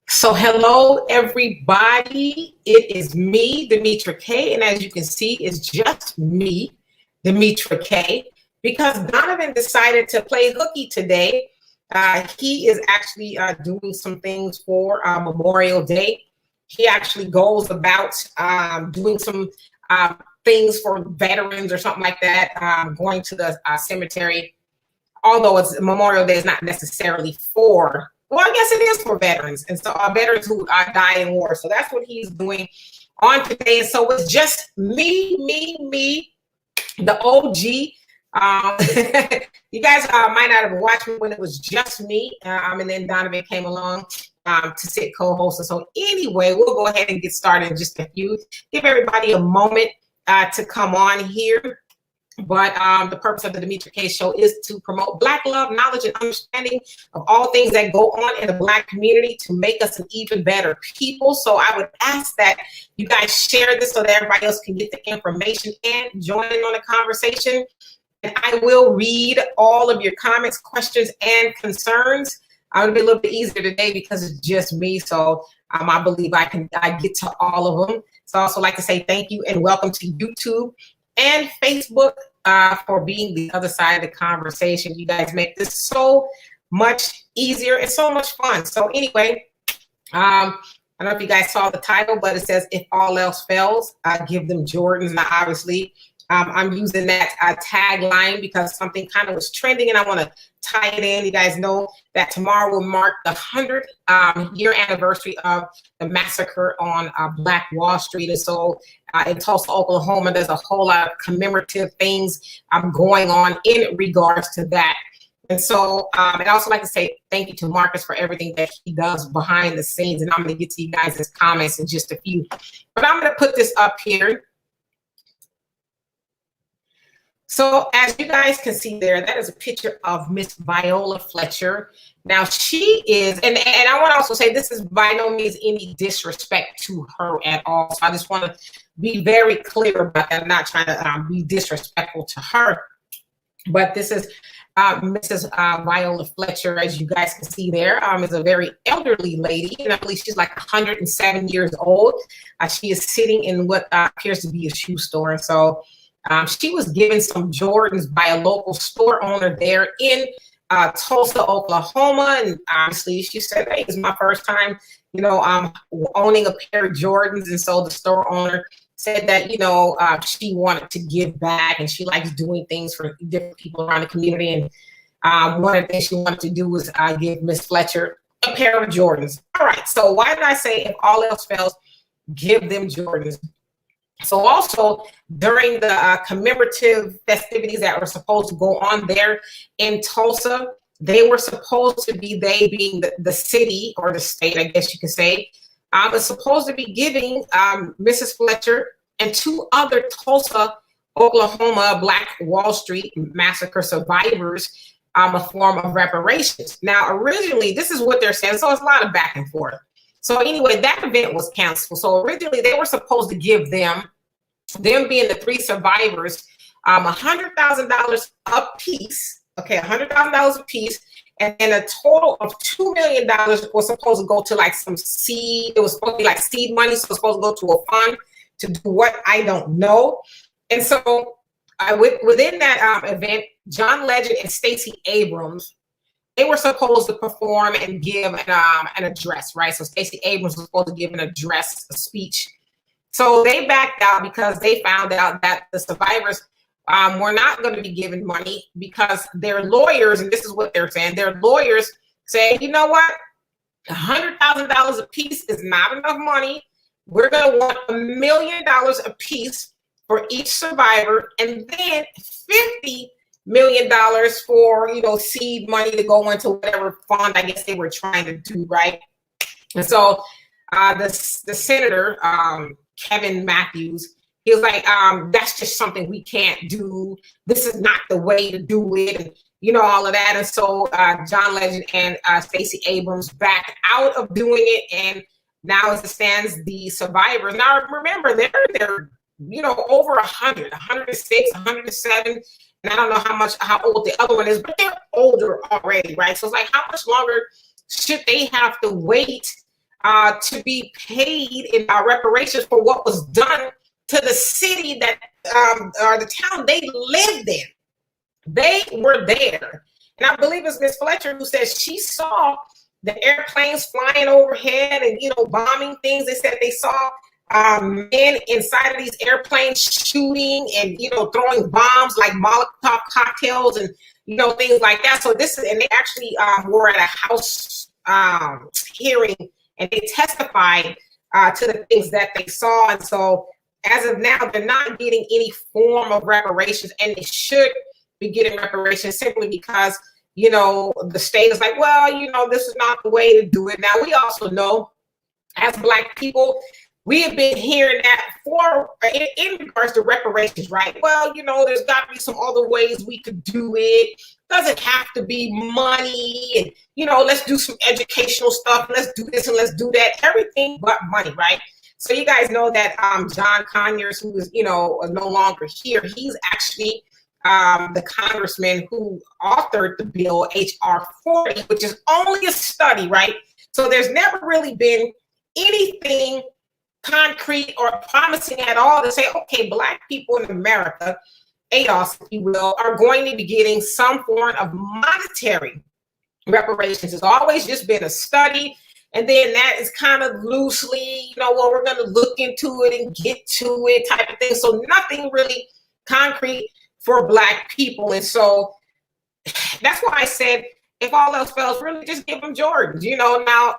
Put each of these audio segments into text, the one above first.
So hello, everybody. It is me, Demetra K. And as you can see, it's just me, Demetra K. Because Donovan decided to play hooky today. He is actually doing some things for Memorial Day. He actually goes about doing some things for veterans or something like that, going to the cemetery. Although it's Memorial Day is not necessarily for, well, I guess it is for veterans. And so veterans who died in war. So that's what he's doing on today. And so it's just me, the OG. You guys might not have watched me when it was just me. And then Donovan came along to sit co-host. And so anyway, we'll go ahead and get started in just a few. Give everybody a moment to come on here. But the purpose of the Demetra K Show is to promote Black love, knowledge, and understanding of all things that go on in the Black community to make us an even better people. So I would ask that you guys share this so that everybody else can get the information and join in on the conversation. And I will read all of your comments, questions, and concerns. It'll be a little bit easier today because it's just me. So I believe I get to all of them. So I also like to say thank you and welcome to YouTube and Facebook for being the other side of the conversation. You guys make this so much easier and so much fun. So anyway, I don't know if you guys saw the title, but it says, if all else fails, give them Jordans. Now, obviously, I'm using that tagline because something kind of was trending and I want to tie it in. You guys know that tomorrow will mark the 100th year anniversary of the massacre on Black Wall Street. And so in Tulsa, Oklahoma, there's a whole lot of commemorative things going on in regards to that. And so I'd also like to say thank you to Marcus for everything that he does behind the scenes. And I'm going to get to you guys' comments in just a few. But I'm going to put this up here. So as you guys can see there, that is a picture of Miss Viola Fletcher. Now she is, and I want to also say this is by no means any disrespect to her at all. So I just want to be very clear about that. I'm not trying to be disrespectful to her, but this is Mrs. Viola Fletcher, as you guys can see there, is a very elderly lady, and I believe she's like 107 years old. She is sitting in what appears to be a shoe store, and so she was given some Jordans by a local store owner there in Tulsa, Oklahoma. And obviously she said, hey, it's my first time, owning a pair of Jordans. And so the store owner said that, she wanted to give back and she likes doing things for different people around the community. And one of the things she wanted to do was give Miss Fletcher a pair of Jordans. All right. So why did I say if all else fails, give them Jordans? So also during the commemorative festivities that were supposed to go on there in Tulsa, they were supposed to be, they being the city or the state, I guess you could say, was supposed to be giving Mrs. Fletcher and two other Tulsa, Oklahoma Black Wall Street Massacre survivors a form of reparations. Now, originally, this is what they're saying. So it's a lot of back and forth. So anyway, that event was canceled. So originally they were supposed to give them being the three survivors, $100,000 a piece. Okay, $100,000 a piece. And then a total of $2 million was supposed to go to like some seed. It was supposed to be like seed money. So it was supposed to go to a fund to do what, I don't know. And so within that event, John Legend and Stacey Abrams, they were supposed to perform and give an address, right? So Stacey Abrams was supposed to give an address, a speech. So they backed out because they found out that the survivors were not going to be given money because their lawyers, and this is what they're saying, their lawyers say, you know what? $100,000 a piece is not enough money. We're going to want $1 million a piece for each survivor, and then $50 million for, seed money to go into whatever fund I guess they were trying to do, right? And so the senator, Kevin Matthews, he was like, that's just something we can't do. This is not the way to do it. And, all of that. And so John Legend and Stacey Abrams backed out of doing it. And now as it stands, the survivors, now remember, they're over 100, 106, 107. And I don't know how old the other one is, but they're older already, right? So it's like, how much longer should they have to wait to be paid in reparations for what was done to the city that or the town they lived in? They were there. And I believe it's Miss Fletcher who says she saw the airplanes flying overhead and, bombing things. They said they saw men inside of these airplanes shooting and, throwing bombs like Molotov cocktails and, things like that. So and they actually were at a House hearing and they testified to the things that they saw. And so as of now, they're not getting any form of reparations, and they should be getting reparations simply because, the state is like, well, this is not the way to do it. Now, we also know as Black people, we have been hearing that in regards to reparations, right? Well, there's got to be some other ways we could do it. Doesn't have to be money and, let's do some educational stuff. Let's do this and let's do that. Everything but money, right? So you guys know that John Conyers, who is, no longer here, he's actually the congressman who authored the bill HR 40, which is only a study, right? So there's never really been anything concrete or promising at all to say, okay, Black people in America, ADOS, if you will, are going to be getting some form of monetary reparations. It's always just been a study. And then that is kind of loosely, well, we're going to look into it and get to it type of thing. So nothing really concrete for Black people. And so that's why I said, if all else fails, really just give them Jordans. Now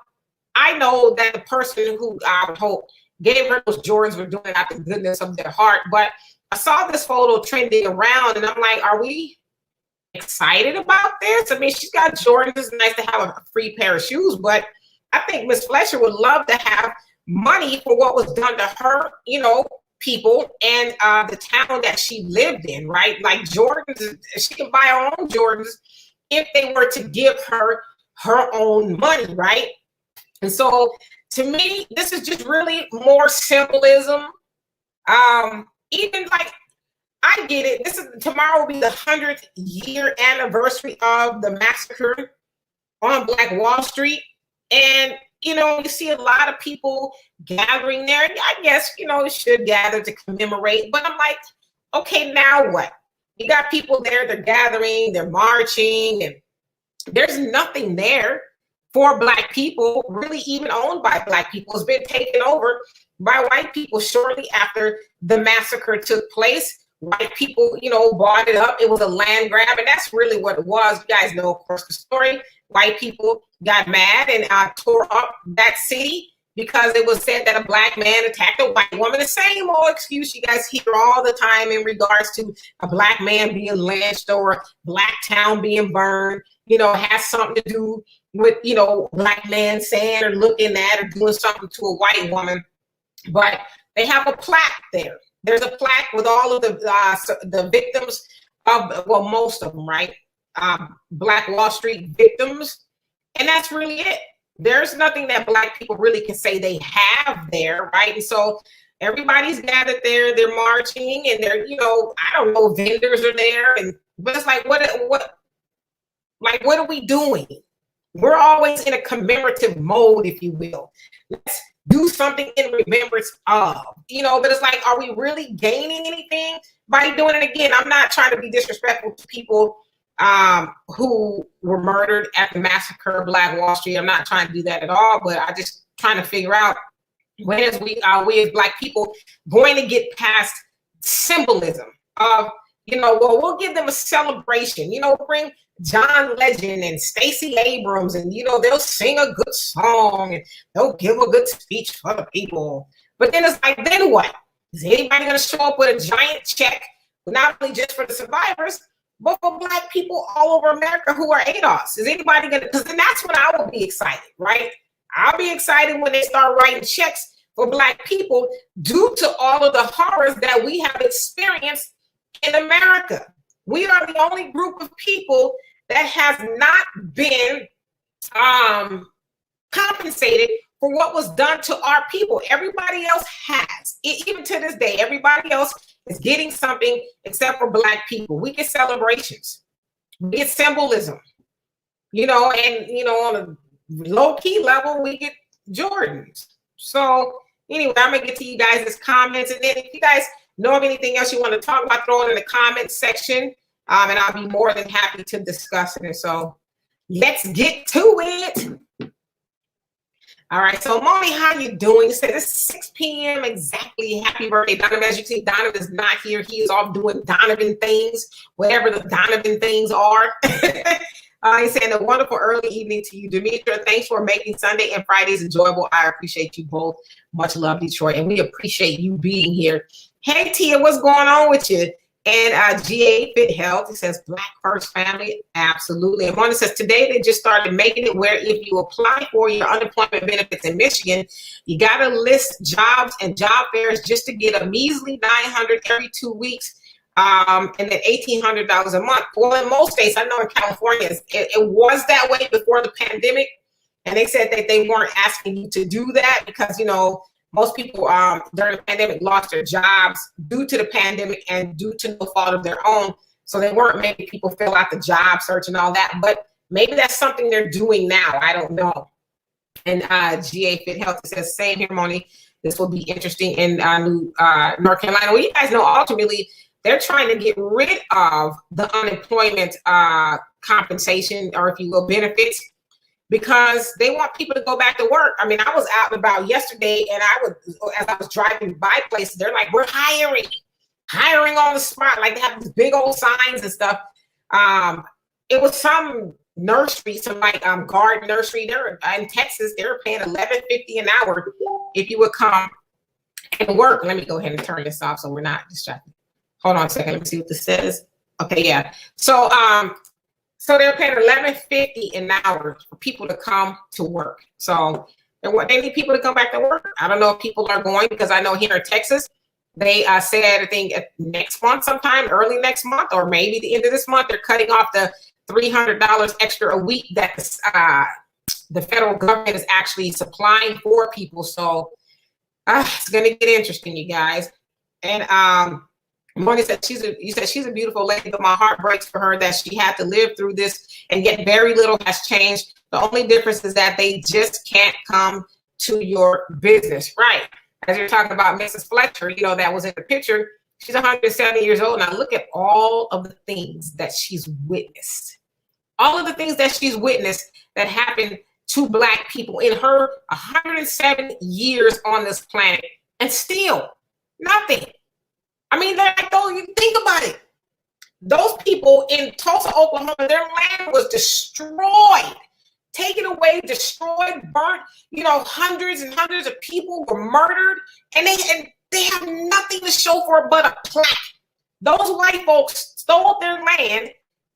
I know that the person who I would hope gave her those Jordans were doing it out of the goodness of their heart. But I saw this photo trending around and I'm like, are we excited about this? I mean, she's got Jordans. It's nice to have a free pair of shoes, but I think Miss Fletcher would love to have money for what was done to her, people and the town that she lived in, right? Like Jordans, she can buy her own Jordans if they were to give her her own money, right? And so to me, this is just really more symbolism. Even like, I get it. Tomorrow will be the 100th year anniversary of the massacre on Black Wall Street. And, you see a lot of people gathering there. I guess, should gather to commemorate. But I'm like, okay, now what? You got people there, they're gathering, they're marching, and there's nothing there for Black people, really even owned by Black people. It's been taken over by white people shortly after the massacre took place. White people, bought it up. It was a land grab, and that's really what it was. You guys know, of course, the story. White people got mad and tore up that city because it was said that a Black man attacked a white woman. The same old excuse you guys hear all the time in regards to a Black man being lynched or a Black town being burned, has something to do with, Black man saying or looking at or doing something to a white woman. But they have a plaque there. There's a plaque with all of the victims of, well, most of them, right? Black Wall Street victims. And that's really it. There's nothing that Black people really can say they have there, right? And so everybody's gathered there, they're marching, and they're, I don't know, vendors are there. But it's like, what are we doing? We're always in a commemorative mode, if you will. Let's do something in remembrance of, but it's like, are we really gaining anything by doing it? Again, I'm not trying to be disrespectful to people who were murdered at the massacre of Black Wall Street. I'm not trying to do that at all, but I just trying to figure out when is we as Black people going to get past symbolism of, well, we'll give them a celebration, bring John Legend and Stacey Abrams, and they'll sing a good song and they'll give a good speech for the people. But then it's like, then what? Is anybody going to show up with a giant check, not only just for the survivors, but for Black people all over America who are ADOS? Is anybody going to? Because then that's when I will be excited, right? I'll be excited when they start writing checks for Black people due to all of the horrors that we have experienced in America. We are the only group of people that has not been compensated for what was done to our people. Everybody else has. Even to this day, everybody else is getting something except for Black people. We get celebrations. We get symbolism. On low-key level, we get Jordans. So anyway, I'm gonna get to you guys' comments, and then if you guys know of anything else you want to talk about, throw it in the comments section, and I'll be more than happy to discuss it. So let's get to it. All right, so Moni, how you doing? You said it's 6 p.m. exactly. Happy birthday, Donovan. As you see, Donovan is not here. He is off doing Donovan things, whatever the Donovan things are. He's saying a wonderful early evening to you, Demetra. Thanks for making Sunday and Fridays enjoyable. I appreciate you both. Much love, Detroit, and we appreciate you being here. Hey, Tia, what's going on with you? And GA Fit Health, he says, Black First Family, absolutely. And Mona says, today they just started making it where if you apply for your unemployment benefits in Michigan, you got to list jobs and job fairs just to get a measly $900 every 2 weeks, and then $1,800 a month. Well, in most states, I know in California, it was that way before the pandemic, and they said that they weren't asking you to do that because, you know, most people during the pandemic lost their jobs due to the pandemic and due to no fault of their own. So they weren't making people fill out the job search and all that. But maybe that's something they're doing now. I don't know. And GA Fit Health says, same here, Moni. This will be interesting in North Carolina. Well, you guys know ultimately they're trying to get rid of the unemployment compensation, or if you will, benefits, because they want people to go back to work. I mean, I was out and about yesterday, and as I was driving by places, they're like, we're hiring on the spot. Like they have these big old signs and stuff. It was some nursery, some like garden nursery. They're in Texas. They're paying $11.50 an hour if you would come and work. Let me go ahead and turn this off so we're not distracted. Hold on a second. Let me see what this says. Okay, yeah. So they're paying $11.50 an hour for people to come to work. So they need people to come back to work. I don't know if people are going, because I know here in Texas, they said, I think next month sometime, early next month, or maybe the end of this month, they're cutting off the $300 extra a week that the federal government is actually supplying for people. So it's going to get interesting, you guys. And Moni said she's a beautiful lady, but my heart breaks for her that she had to live through this, and yet very little has changed. The only difference is that they just can't come to your business, right? As you're talking about Mrs. Fletcher, you know, that was in the picture. She's 170 years old. Now look at all of the things that she's witnessed. All of the things that she's witnessed that happened to Black people in her 107 years on this planet, and still nothing. I mean, like, though, you think about it. Those people in Tulsa, Oklahoma, their land was destroyed, taken away, destroyed, burnt. You know, hundreds and hundreds of people were murdered, and they have nothing to show for it but a plaque. Those white folks stole their land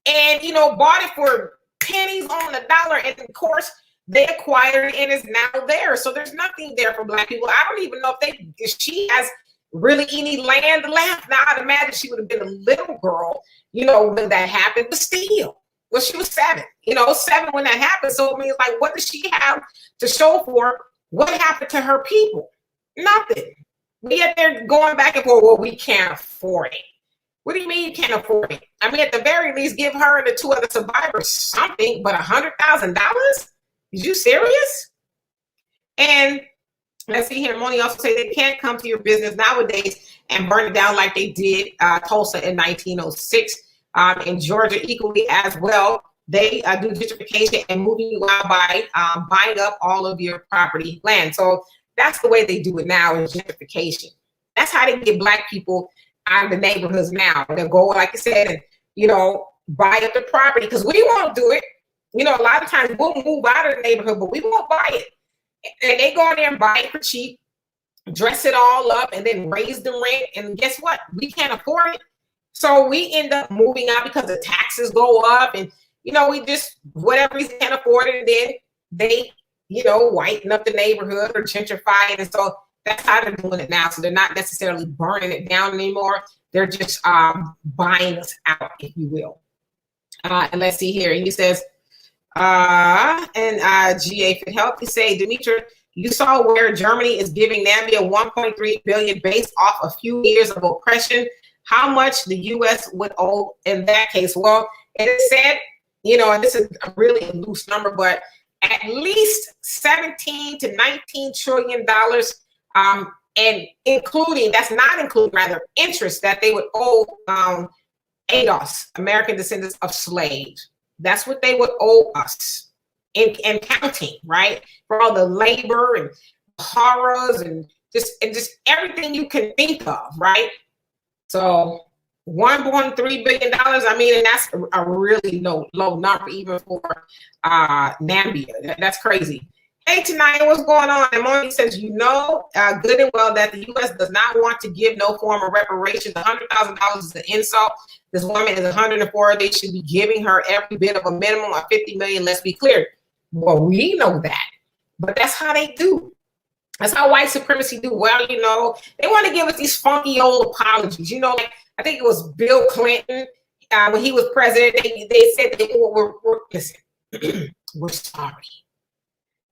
and, you know, bought it for pennies on the dollar, and of course, they acquired it and is now there. So there's nothing there for Black people. I don't even know if she has really any land left. Now, I'd imagine she would have been a little girl, you know, when that happened, but still, well, she was 7 when that happened. So, I mean, like, what does she have to show for what happened to her people? Nothing. We yet they're going back and forth, well, we can't afford it. What do you mean you can't afford it? I mean, at the very least, give her and the 2 other survivors something, but $100,000? Is you serious? And let's see here. Moni also say they can't come to your business nowadays and burn it down like they did Tulsa in 1906. In Georgia, equally as well, they do gentrification and moving you out by buying up all of your property land. So that's the way they do it now, is gentrification. That's how they get Black people out of the neighborhoods now. They'll go, like I said, and, you know, buy up the property, because we won't do it. You know, a lot of times we'll move out of the neighborhood, but we won't buy it. And they go in there and buy it for cheap, dress it all up, and then raise the rent. And guess what? We can't afford it. So we end up moving out because the taxes go up, and, you know, we just, whatever reason, can't afford it. And then they, you know, whiten up the neighborhood or gentrify it. And so that's how they're doing it now. So they're not necessarily burning it down anymore. They're just buying us out, if you will. And let's see here. He says, GA Fit Health, you say, Demetra, you saw where Germany is giving Namibia $1.3 billion based off a few years of oppression. How much the U.S. would owe in that case? Well, it is said, you know, and this is a really loose number, but at least 17 to 19 trillion dollars, and including, that's not including, rather, interest that they would owe ADOS, American descendants of slaves. That's what they would owe us, and counting, right? For all the labor and horrors and just everything you can think of, right? So $1.3 billion. I mean, and that's a really low number even for Nambia. That's crazy. Hey, Tanaya, what's going on? Emoni says, you know good and well that the U.S. does not want to give no form of reparations. $100,000 is an insult. This woman is 104. They should be giving her every bit of a minimum of $50 million. Let's be clear. Well, we know that, but that's how they do. That's how white supremacy do. Well, you know, they want to give us these funky old apologies. You know, like, I think it was Bill Clinton when he was president. They said we're listen, we're sorry.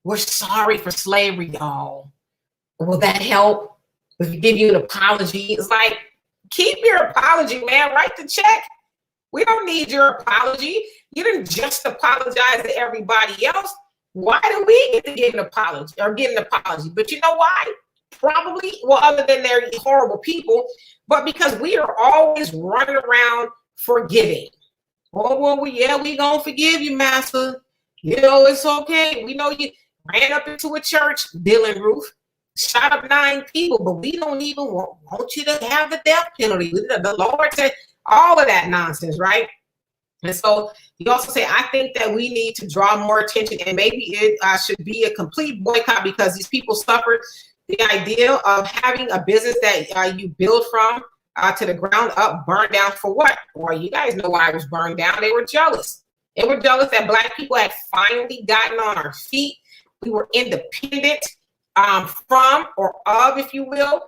We're sorry for slavery, y'all. Will that help if we give you an apology? It's like, keep your apology, man. Write the check. We don't need your apology. You didn't just apologize to everybody else. Why do we get to give an apology or get an apology? But you know why? Probably, well, other than they're horrible people, but because we are always running around forgiving. Oh, well, we gonna forgive you, Master. You know, it's okay. We know you ran up into a church, Dylan Roof, shot up 9 people, but we don't even want you to have the death penalty. The Lord said all of that nonsense, right? And so you also say, I think that we need to draw more attention, and maybe it should be a complete boycott because these people suffered. The idea of having a business that you build from to the ground up burned down for what? Well, you guys know why it was burned down. They were jealous. They were jealous that Black people had finally gotten on our feet. We were independent from or of, if you will,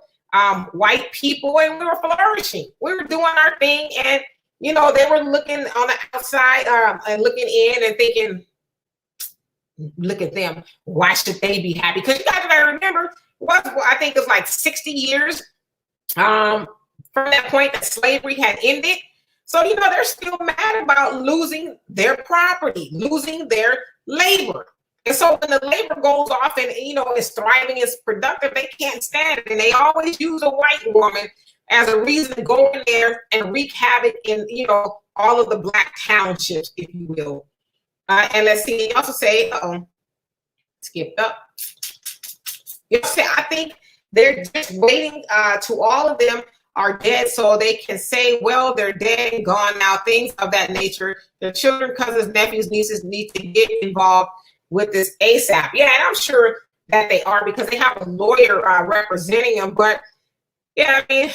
white people, and we were flourishing. We were doing our thing, and you know, they were looking on the outside and looking in and thinking, look at them. Why should they be happy? Because you guys gotta remember, I think it was like 60 years from that point that slavery had ended. So, you know, they're still mad about losing their property, losing their labor. And so when the labor goes off and, you know, is thriving, is productive, they can't stand it. And they always use a white woman as a reason to go in there and wreak havoc in, you know, all of the Black townships, if you will. And let's see, you also say, skipped up. You say, I think they're just waiting to all of them are dead so they can say, well, they're dead and gone now, things of that nature. Their children, cousins, nephews, nieces need to get involved with this ASAP. Yeah, and I'm sure that they are because they have a lawyer representing them. But yeah, I mean,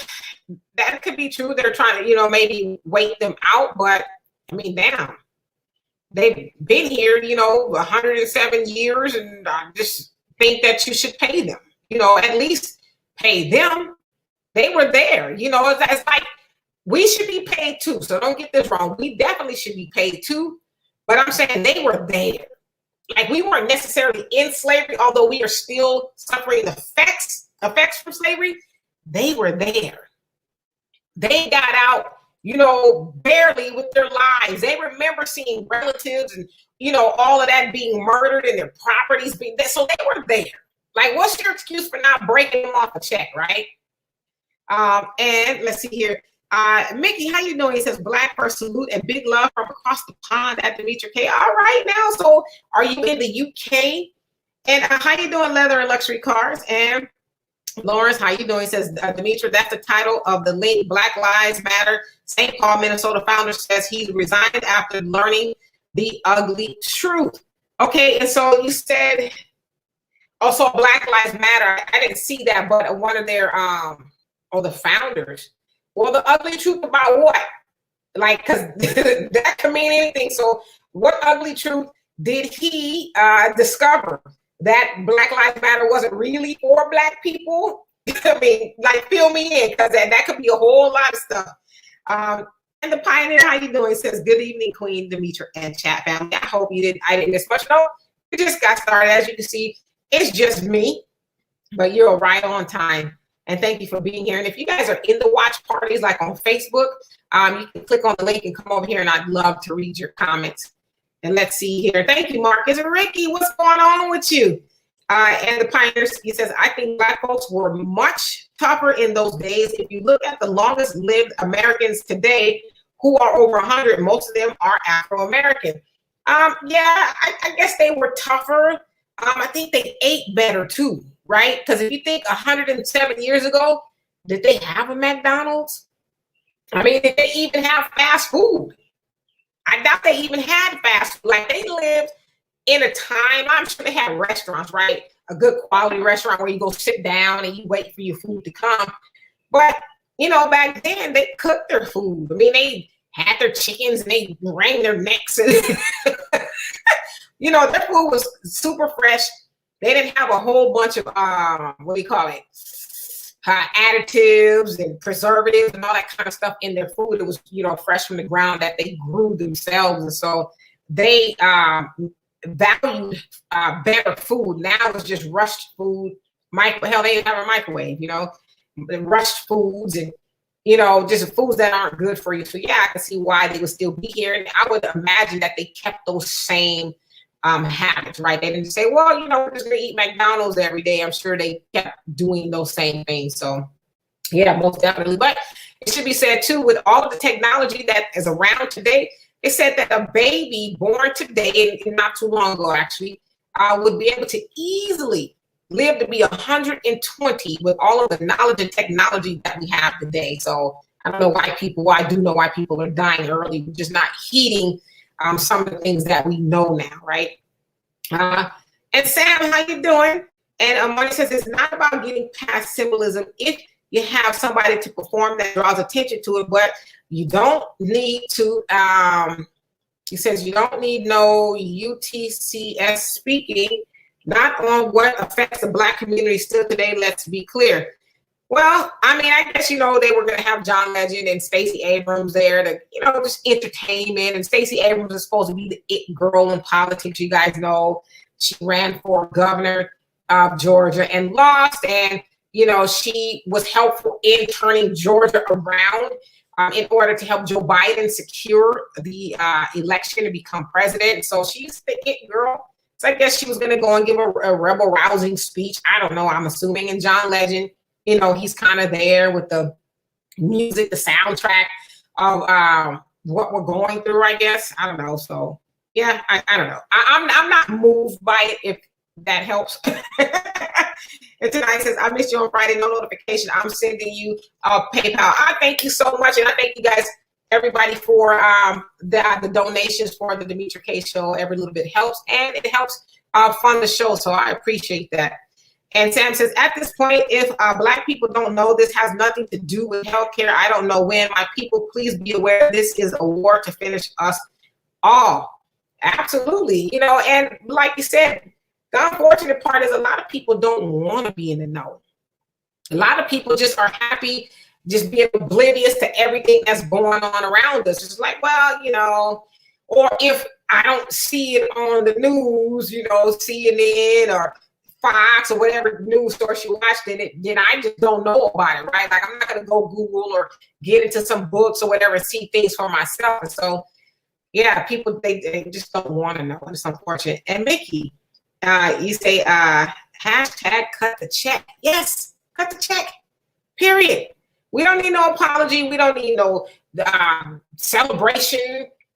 that could be true. They're trying to, you know, maybe wait them out. But I mean, damn, they've been here, you know, 107 years, and I just think that you should pay them, you know, at least pay them. They were there, you know, it's like we should be paid too. So don't get this wrong. We definitely should be paid too. But I'm saying they were there. Like we weren't necessarily in slavery, although we are still suffering the effects from slavery. They were there. They got out, you know, barely with their lives. They remember seeing relatives and, you know, all of that being murdered and their properties being there. So they were there. Like, what's your excuse for not breaking them off a check, right? And let's see here. Mickey, how you doing? He says, Black first salute and big love from across the pond at Demetra K. All right now. So are you in the UK? And how you doing, Leather and Luxury Cars? And Lawrence, how you doing? He says, Demetra, that's the title of the link, Black Lives Matter. St. Paul, Minnesota founder says he resigned after learning the ugly truth. Okay, and so you said also Black Lives Matter. I didn't see that, but one of their the founders. Well, the ugly truth about what? Like, because that can mean anything. So what ugly truth did he discover? That Black Lives Matter wasn't really for Black people? I mean, like, fill me in, because that could be a whole lot of stuff. And the Pioneer, how you doing? Says, good evening, Queen Demetra and chat family. I hope I didn't miss much. No, we just got started. As you can see, it's just me, but you're right on time. And thank you for being here. And if you guys are in the watch parties, like on Facebook, you can click on the link and come over here, and I'd love to read your comments. And let's see here. Thank you, Marcus. Ricky, what's going on with you? And the pioneers, he says, I think Black folks were much tougher in those days. If you look at the longest lived Americans today who are over 100, most of them are Afro-American. Yeah, I guess they were tougher. I think they ate better too, right? Because if you think 107 years ago, did they have a McDonald's? I mean, did they even have fast food? I doubt they even had fast food. Like, they lived in a time, I'm sure they had restaurants, right? A good quality restaurant where you go sit down and you wait for your food to come. But, you know, back then they cooked their food. I mean, they had their chickens and they wrung their necks. And you know, their food was super fresh. They didn't have a whole bunch of, what do you call it? Additives and preservatives and all that kind of stuff in their food. It was, you know, fresh from the ground that they grew themselves. And so they valued better food. Now it's just rushed food. Hell, they didn't have a microwave, you know, rushed foods and, you know, just foods that aren't good for you. So yeah, I can see why they would still be here. And I would imagine that they kept those same habits, right? They didn't say, well, you know, we're just gonna eat McDonald's every day. I'm sure they kept doing those same things. So yeah, most definitely. But it should be said too, with all of the technology that is around today, it said that a baby born today, and not too long ago actually, would be able to easily live to be 120 with all of the knowledge and technology that we have today. So I don't know why people, well, I do know why people are dying early, just not heeding some of the things that we know now, right? And Sam, how you doing? And Money says it's not about getting past symbolism if you have somebody to perform that draws attention to it, but you don't need to, he says you don't need no UTCS speaking, not on what affects the Black community still today, let's be clear. Well, I mean, I guess, you know, they were going to have John Legend and Stacey Abrams there to, you know, just entertainment. And Stacey Abrams is supposed to be the it girl in politics. You guys know she ran for governor of Georgia and lost. And, you know, she was helpful in turning Georgia around in order to help Joe Biden secure the election to become president. So she's the it girl. So I guess she was going to go and give a rebel rousing speech. I don't know. I'm assuming. And John Legend, you know, he's kind of there with the music, the soundtrack of what we're going through, I guess. I don't know. So, yeah, I don't know. I'm not moved by it, if that helps. And tonight says, I missed you on Friday. No notification. I'm sending you PayPal. I thank you so much. And I thank you guys, everybody, for the donations for the Demetra K Show. Every little bit helps. And it helps fund the show. So I appreciate that. And Sam says, at this point, if Black people don't know, this has nothing to do with healthcare. I don't know when. My people, please be aware this is a war to finish us all. Absolutely. You know, and like you said, the unfortunate part is a lot of people don't want to be in the know. A lot of people just are happy just being oblivious to everything that's going on around us. It's like, well, you know, or if I don't see it on the news, you know, CNN or Fox or whatever news source you watch, then I just don't know about it, right? Like, I'm not going to go Google or get into some books or whatever and see things for myself. And so, yeah, people, they just don't want to know. It's unfortunate. And Mickey, you say, hashtag cut the check. Yes, cut the check, period. We don't need no apology. We don't need no celebration.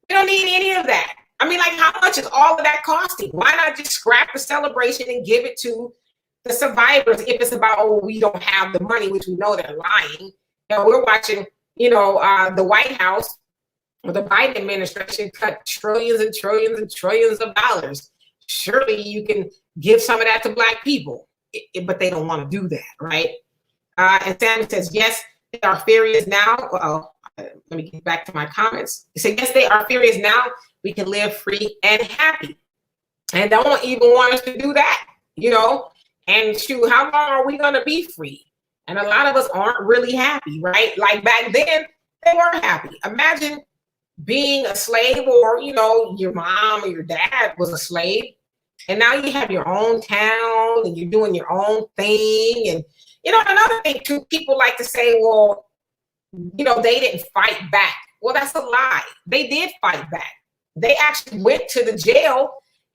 We don't need any of that. I mean, like, how much is all of that costing? Why not just scrap the celebration and give it to the survivors if it's about, oh, we don't have the money, which we know they're lying. You know, we're watching, you know, the White House or the Biden administration cut trillions and trillions and trillions of dollars. Surely you can give some of that to Black people, but they don't want to do that, right? And Sammy says, yes, they are furious now. Well, let me get back to my comments. He said, yes, they are furious now. We can live free and happy. And they don't even want us to do that, you know? And shoot, how long are we going to be free? And a lot of us aren't really happy, right? Like back then, they were happy. Imagine being a slave, or, you know, your mom or your dad was a slave. And now you have your own town and you're doing your own thing. And, you know, another thing too, people like to say, well, you know, they didn't fight back. Well, that's a lie. They did fight back. they actually went to the jail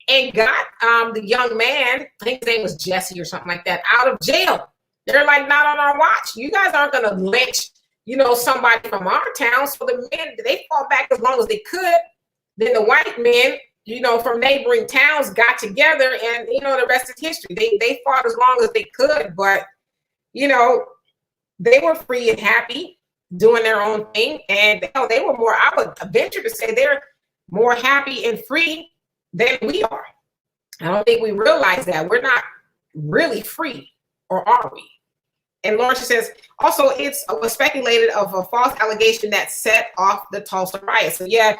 and got the young man, I think his name was Jesse or something like that, out of jail. They're like, not on our watch. You guys aren't going to lynch, somebody from our town. So the men, they fought back as long as they could. Then the white men, from neighboring towns got together, and, the rest is history. They fought as long as they could, but, they were free and happy doing their own thing. And they were more, I would venture to say they're more happy and free than we are. I don't think we realize that. We're not really free, or are we? And Lawrence says, also, it's was speculated of a false allegation that set off the Tulsa riot. So yeah,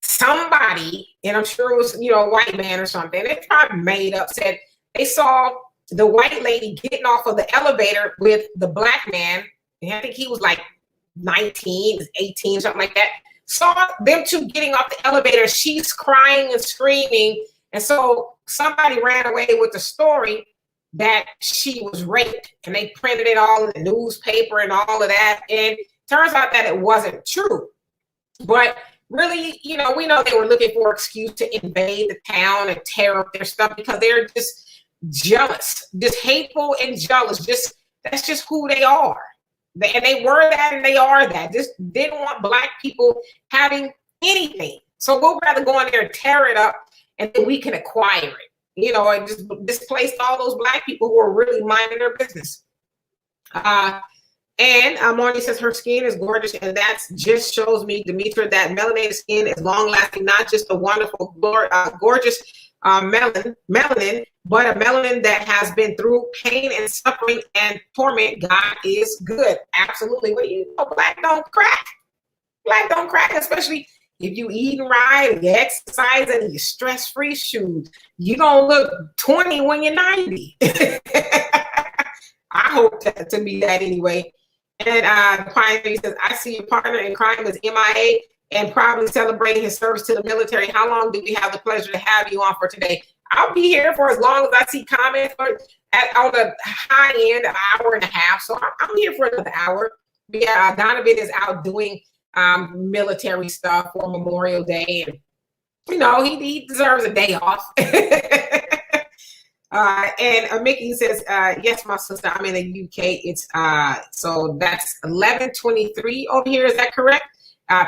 somebody, and I'm sure it was, a white man or something, they probably made up, said they saw the white lady getting off of the elevator with the black man, and I think he was like 19, 18, something like that, saw them two getting off the elevator. She's crying and screaming. And so somebody ran away with the story that she was raped, and they printed it all in the newspaper and all of that. And turns out that it wasn't true. But really, we know they were looking for an excuse to invade the town and tear up their stuff because they're just jealous, just hateful and jealous. That's just who they are. And they were that, and they are that. Just didn't want Black people having anything. So we'll rather go in there and tear it up, and then we can acquire it. And just displaced all those Black people who are really minding their business. And Marnie says her skin is gorgeous, and that just shows me, Demetra, that melanated skin is long-lasting, not just a wonderful, gorgeous melanin, but a melanin that has been through pain and suffering and torment. God is good. Absolutely. Black don't crack. Black don't crack, especially if you eating right, and you exercise, and you stress-free shoes. You're going to look 20 when you're 90. I hope to be that anyway. And the Pioneer says, I see your partner in crime is MIA and probably celebrating his service to the military. How long do we have the pleasure to have you on for today? I'll be here for as long as I see comments on the high end, an hour and a half. So I'm here for another hour. Yeah, Donovan is out doing military stuff for Memorial Day. And, he deserves a day off. And Mickey says, yes, my sister, I'm in the UK. It's so that's 11:23 over here. Is that correct?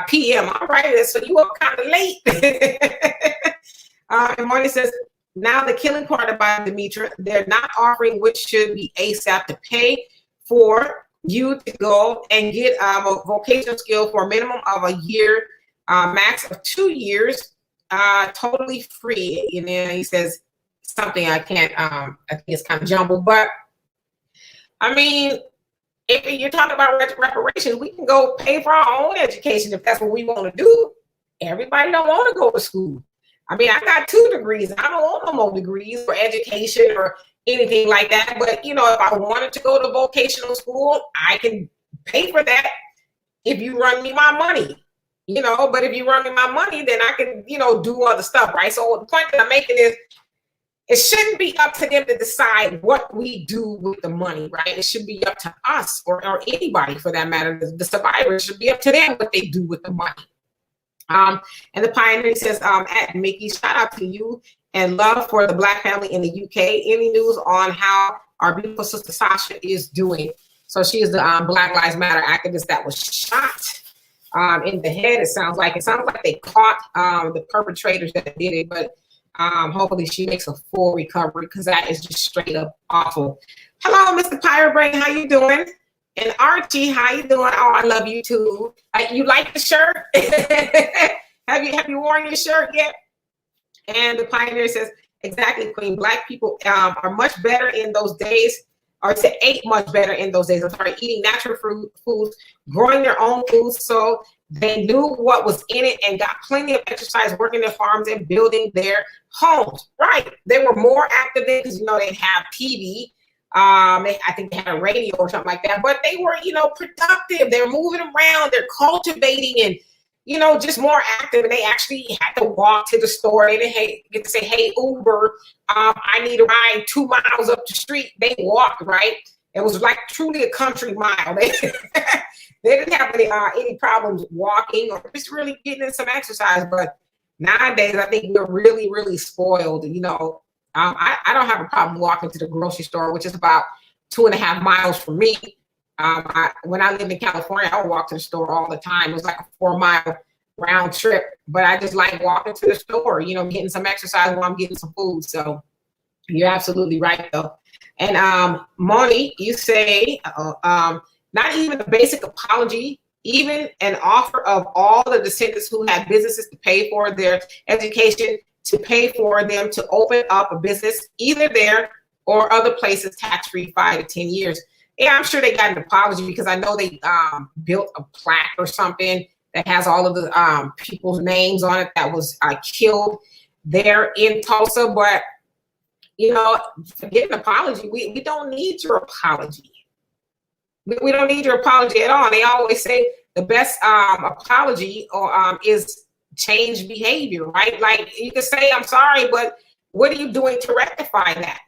PM. All right. So you up kind of late. And Marty says, now the killing part about Demetra, they're not offering, which should be ASAP, to pay for you to go and get a vocational skill for a minimum of a year, max of 2 years, totally free. And then he says something I can't, I think it's kind of jumbled, but I mean, if you're talking about reparations, we can go pay for our own education if that's what we want to do. Everybody don't want to go to school. I mean, I got 2 degrees. I don't want no more degrees for education or anything like that. But, if I wanted to go to vocational school, I can pay for that if you run me my money, But if you run me my money, then I can, do other stuff, right? So the point that I'm making is it shouldn't be up to them to decide what we do with the money, right? It should be up to us or anybody for that matter. The survivors should be up to them what they do with the money. And the Pioneer says, at Mickey, shout out to you and love for the Black family in the UK. Any news on how our beautiful sister Sasha is doing? So she is the Black Lives Matter activist that was shot in the head. It sounds like they caught the perpetrators that did it, but hopefully she makes a full recovery because that is just straight up awful. Hello, Mr. Pirate Brain, how you doing? And Archie, how you doing? Oh, I love you too. You like the shirt? Have you worn your shirt yet? And the Pioneer says, exactly, Queen. Black people are much better in those days, or to ate much better in those days. I'm sorry, eating natural foods, growing their own foods, so they knew what was in it and got plenty of exercise, working their farms and building their homes. Right? They were more active because they have TV. I think they had a radio or something like that, but they were, productive. They're moving around, they're cultivating and, just more active. And they actually had to walk to the store. They didn't get to say, hey, Uber, I need a ride 2 miles up the street. They walked, right? It was like truly a country mile. They didn't have any problems walking or just really getting in some exercise, but Nowadays, I think we're really, really spoiled. You know, I don't have a problem walking to the grocery store, which is about 2.5 miles from me. When I lived in California, I would walk to the store all the time. It was like a 4 mile round trip, but I just like walking to the store, you know, getting some exercise while I'm getting some food. So you're absolutely right, though. And Moni, you say not even a basic apology, even an offer of all the descendants who had businesses to pay for their education, to pay for them to open up a business either there or other places tax-free 5 to 10 years. Yeah, I'm sure they got an apology because I know they built a plaque or something that has all of the people's names on it that was killed there in Tulsa. But, you know, forget an apology. We don't need your apology. We don't need your apology at all. They always say the best apology or is change behavior, right? Like you can say, I'm sorry, but what are you doing to rectify that?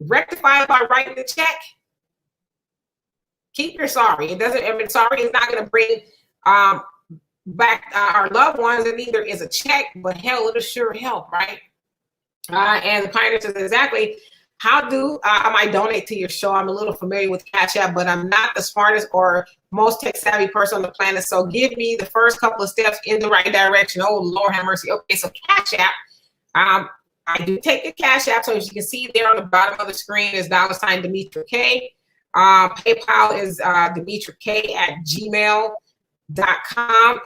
Rectify it by writing the check. Keep your sorry. It doesn't, I mean, sorry is not going to bring back our loved ones, and neither is a check, but hell, it'll sure help, right? And the Pioneer says, exactly, how do I might donate to your show? I'm a little familiar with Cash App, but I'm not the smartest or most tech savvy person on the planet. So give me the first couple of steps in the right direction. Oh, Lord have mercy. Okay, so Cash App. I do take the Cash App. So as you can see there on the bottom of the screen is $ Demetra K. PayPal is Demetra K at gmail.com,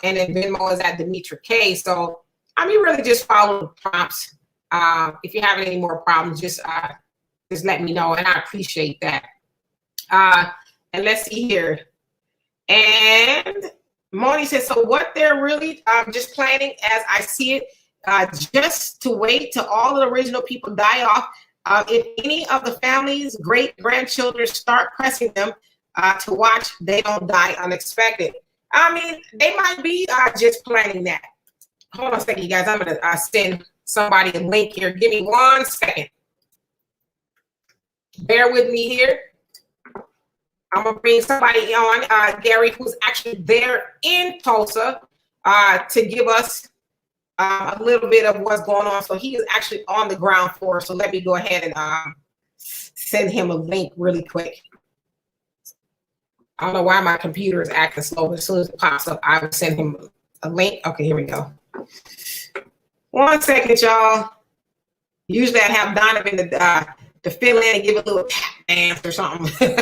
and then Venmo is at Demetra K. So I mean, really just follow the prompts. If you're having any more problems, just let me know, and I appreciate that. And let's see here. And Moni says, so what they're really just planning, as I see it, just to wait till all the original people die off. If any of the family's great-grandchildren start pressing them to watch, they don't die unexpected. I mean, they might be just planning that. Hold on a second, you guys. I'm going to send somebody a link here. Give me 1 second. Bear with me here. I'm going to bring somebody on, Gary, who's actually there in Tulsa to give us a little bit of what's going on. So he is actually on the ground floor. So let me go ahead and send him a link really quick. I don't know why my computer is acting slow, but as soon as it pops up, I will send him a link. Okay, here we go. 1 second, y'all. Usually I have Donovan to fill in and give a little tap dance or something.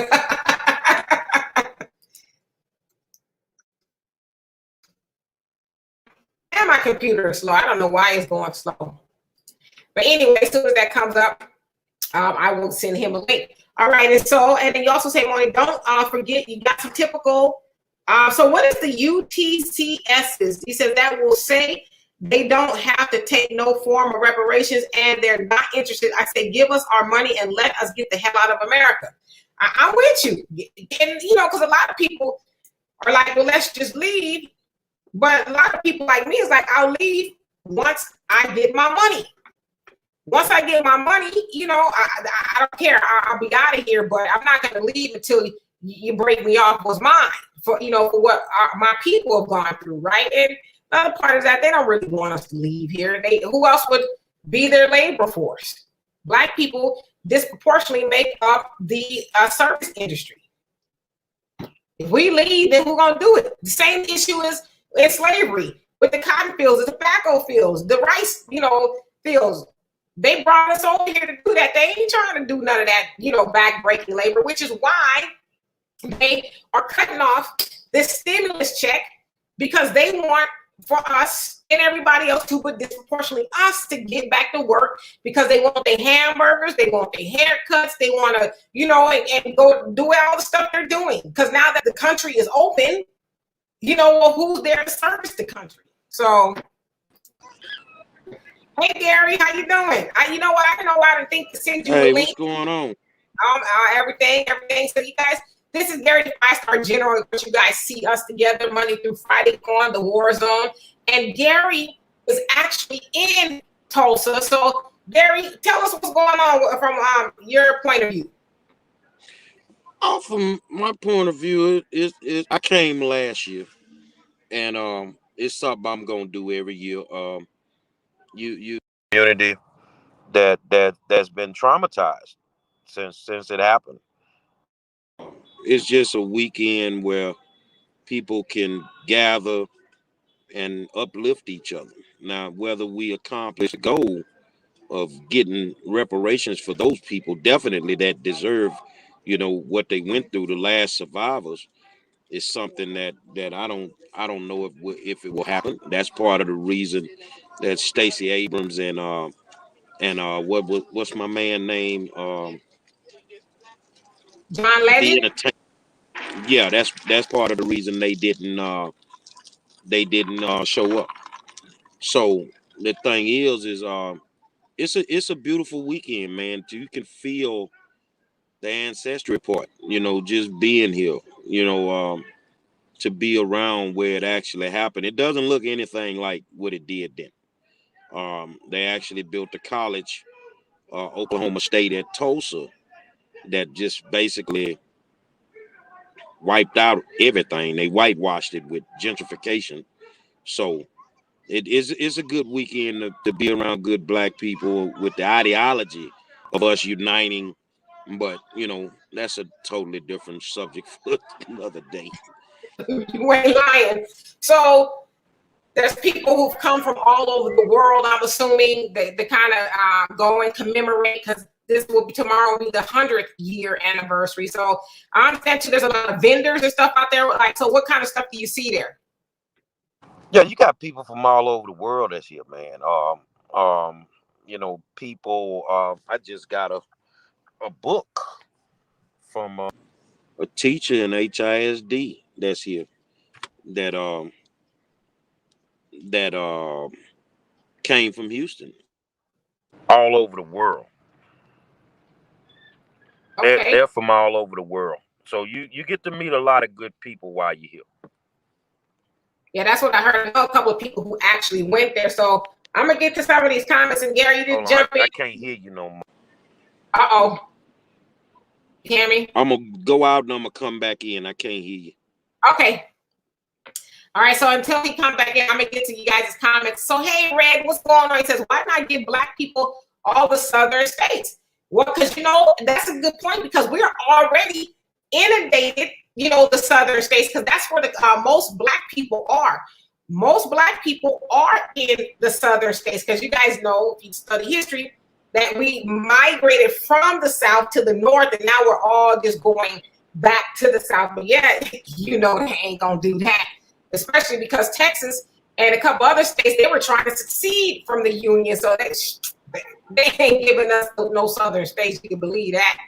And my computer is slow. I don't know why it's going slow. But anyway, as soon as that comes up, I will send him a link. All right, and then you also say, Moni, don't forget, you got some typical. So what is the UTCSs? He says that will say they don't have to take no form of reparations and they're not interested. I say, give us our money and let us get the hell out of America. I'm with you. And, you know, because a lot of people are like, well, let's just leave. But a lot of people like me is like, I'll leave once I get my money. Once I get my money, you know, I don't care. I'll be out of here, but I'm not going to leave until you break me off what's mine for, you know, for what my people have gone through, right? And the other part is that they don't really want us to leave here. Who else would be their labor force? Black people disproportionately make up the service industry. If we leave, then we're going to do it. The same issue is in slavery with the cotton fields, the tobacco fields, the rice, you know, fields. They brought us over here to do that. They ain't trying to do none of that, you know, back-breaking labor, which is why they are cutting off this stimulus check, because they want for us and everybody else to, but disproportionately us, to get back to work, because they want their hamburgers, they want their haircuts, they want to, you know, and go do all the stuff they're doing. Because now that the country is open, you know, well, who's there to service the country? So, hey Gary, how you doing? You know what? I don't know why I didn't think to send you a link. What's going on? Everything. So you guys, this is Gary, the 5-star general. You guys see us together Monday through Friday on the War Zone, and Gary is actually in Tulsa. So Gary, tell us what's going on from your point of view. From my point of view, is I came last year, and it's something I'm gonna do every year. you community that's been traumatized since it happened. It's just a weekend where people can gather and uplift each other. Now, whether we accomplish the goal of getting reparations for those people, definitely that deserve, what they went through, the last survivors, is something that I don't know if it will happen. That's part of the reason that Stacey Abrams and what's my man name, John Legend. Yeah, that's part of the reason they didn't show up. So the thing is it's a beautiful weekend, man. You can feel the ancestry part, just being here, to be around where it actually happened. It doesn't look anything like what it did then. They actually built a college, Oklahoma State at Tulsa, that just basically wiped out everything. They whitewashed it with gentrification. So it's a good weekend to be around good black people with the ideology of us uniting. But that's a totally different subject for another day. You ain't lying. So there's people who've come from all over the world. I'm assuming they kind of go and commemorate, because tomorrow will be the 100th year anniversary. So I understand there's a lot of vendors and stuff out there. Like, so what kind of stuff do you see there? Yeah, you got people from all over the world that's here, man. People. I just got a book from a teacher in HISD that's here that came from Houston. All over the world. Okay. They're from all over the world. So you get to meet a lot of good people while you're here. Yeah, that's what I heard. I know a couple of people who actually went there. So I'm gonna get to some of these comments, and Gary, you didn't jump in. I can't hear you no more. Uh-oh. You hear me? I'm gonna go out and I'm gonna come back in. I can't hear you. Okay. All right, so until he comes back in, I'm gonna get to you guys' comments. So hey, Red, what's going on? He says, why not give black people all the southern states? Well, because that's a good point, because we're already inundated, the southern states, because that's where the most black people are. Most black people are in the southern states, because you guys know, if you study history, that we migrated from the south to the north, and now we're all just going back to the south. But yeah, they ain't gonna do that, especially because Texas and a couple other states, they were trying to secede from the union, so they ain't giving us no southern states. You can believe that.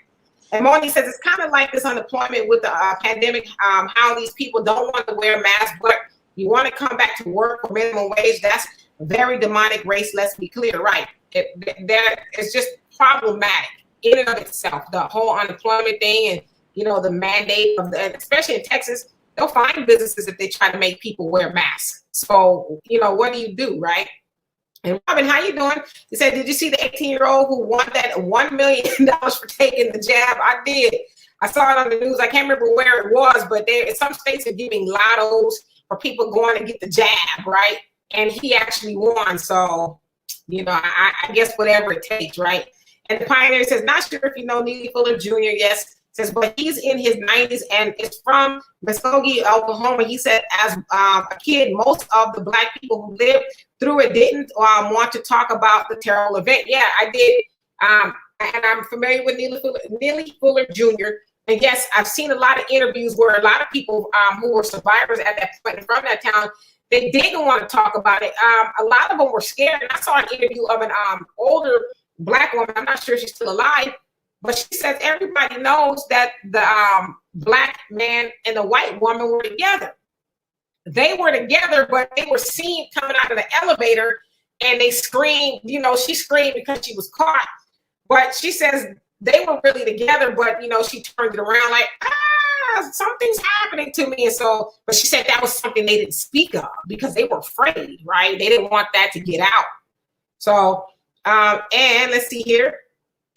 And Moni says it's kind of like this unemployment with the pandemic, how these people don't want to wear masks, but you want to come back to work for minimum wage. That's a very demonic race, let's be clear, right? It's just problematic in and of itself, the whole unemployment thing, and the mandate of especially in Texas, they'll find businesses if they try to make people wear masks. So what do you do, right? And Robin, how you doing? He said, did you see the 18-year-old who won that $1 million for taking the jab? I did. I saw it on the news. I can't remember where it was, but some states are giving lottos for people going to get the jab, right? And he actually won. So, I guess whatever it takes, right? And the Pioneer says, not sure if you know Neely Fuller Jr. Yes, says, but he's in his 90s and it's from Muskogee, Oklahoma. He said, as a kid, most of the black people who lived through it didn't want to talk about the terrible event. Yeah, I did. And I'm familiar with Neely Fuller Jr. And yes, I've seen a lot of interviews where a lot of people who were survivors at that point from that town, they didn't want to talk about it. A lot of them were scared. And I saw an interview of an older black woman. I'm not sure she's still alive, but she says everybody knows that the black man and the white woman were together. They were together, but they were seen coming out of the elevator, and they screamed. She screamed because she was caught. But she says they were really together, but she turned it around like, something's happening to me. And so, but she said that was something they didn't speak of because they were afraid, right? They didn't want that to get out. So, and let's see here.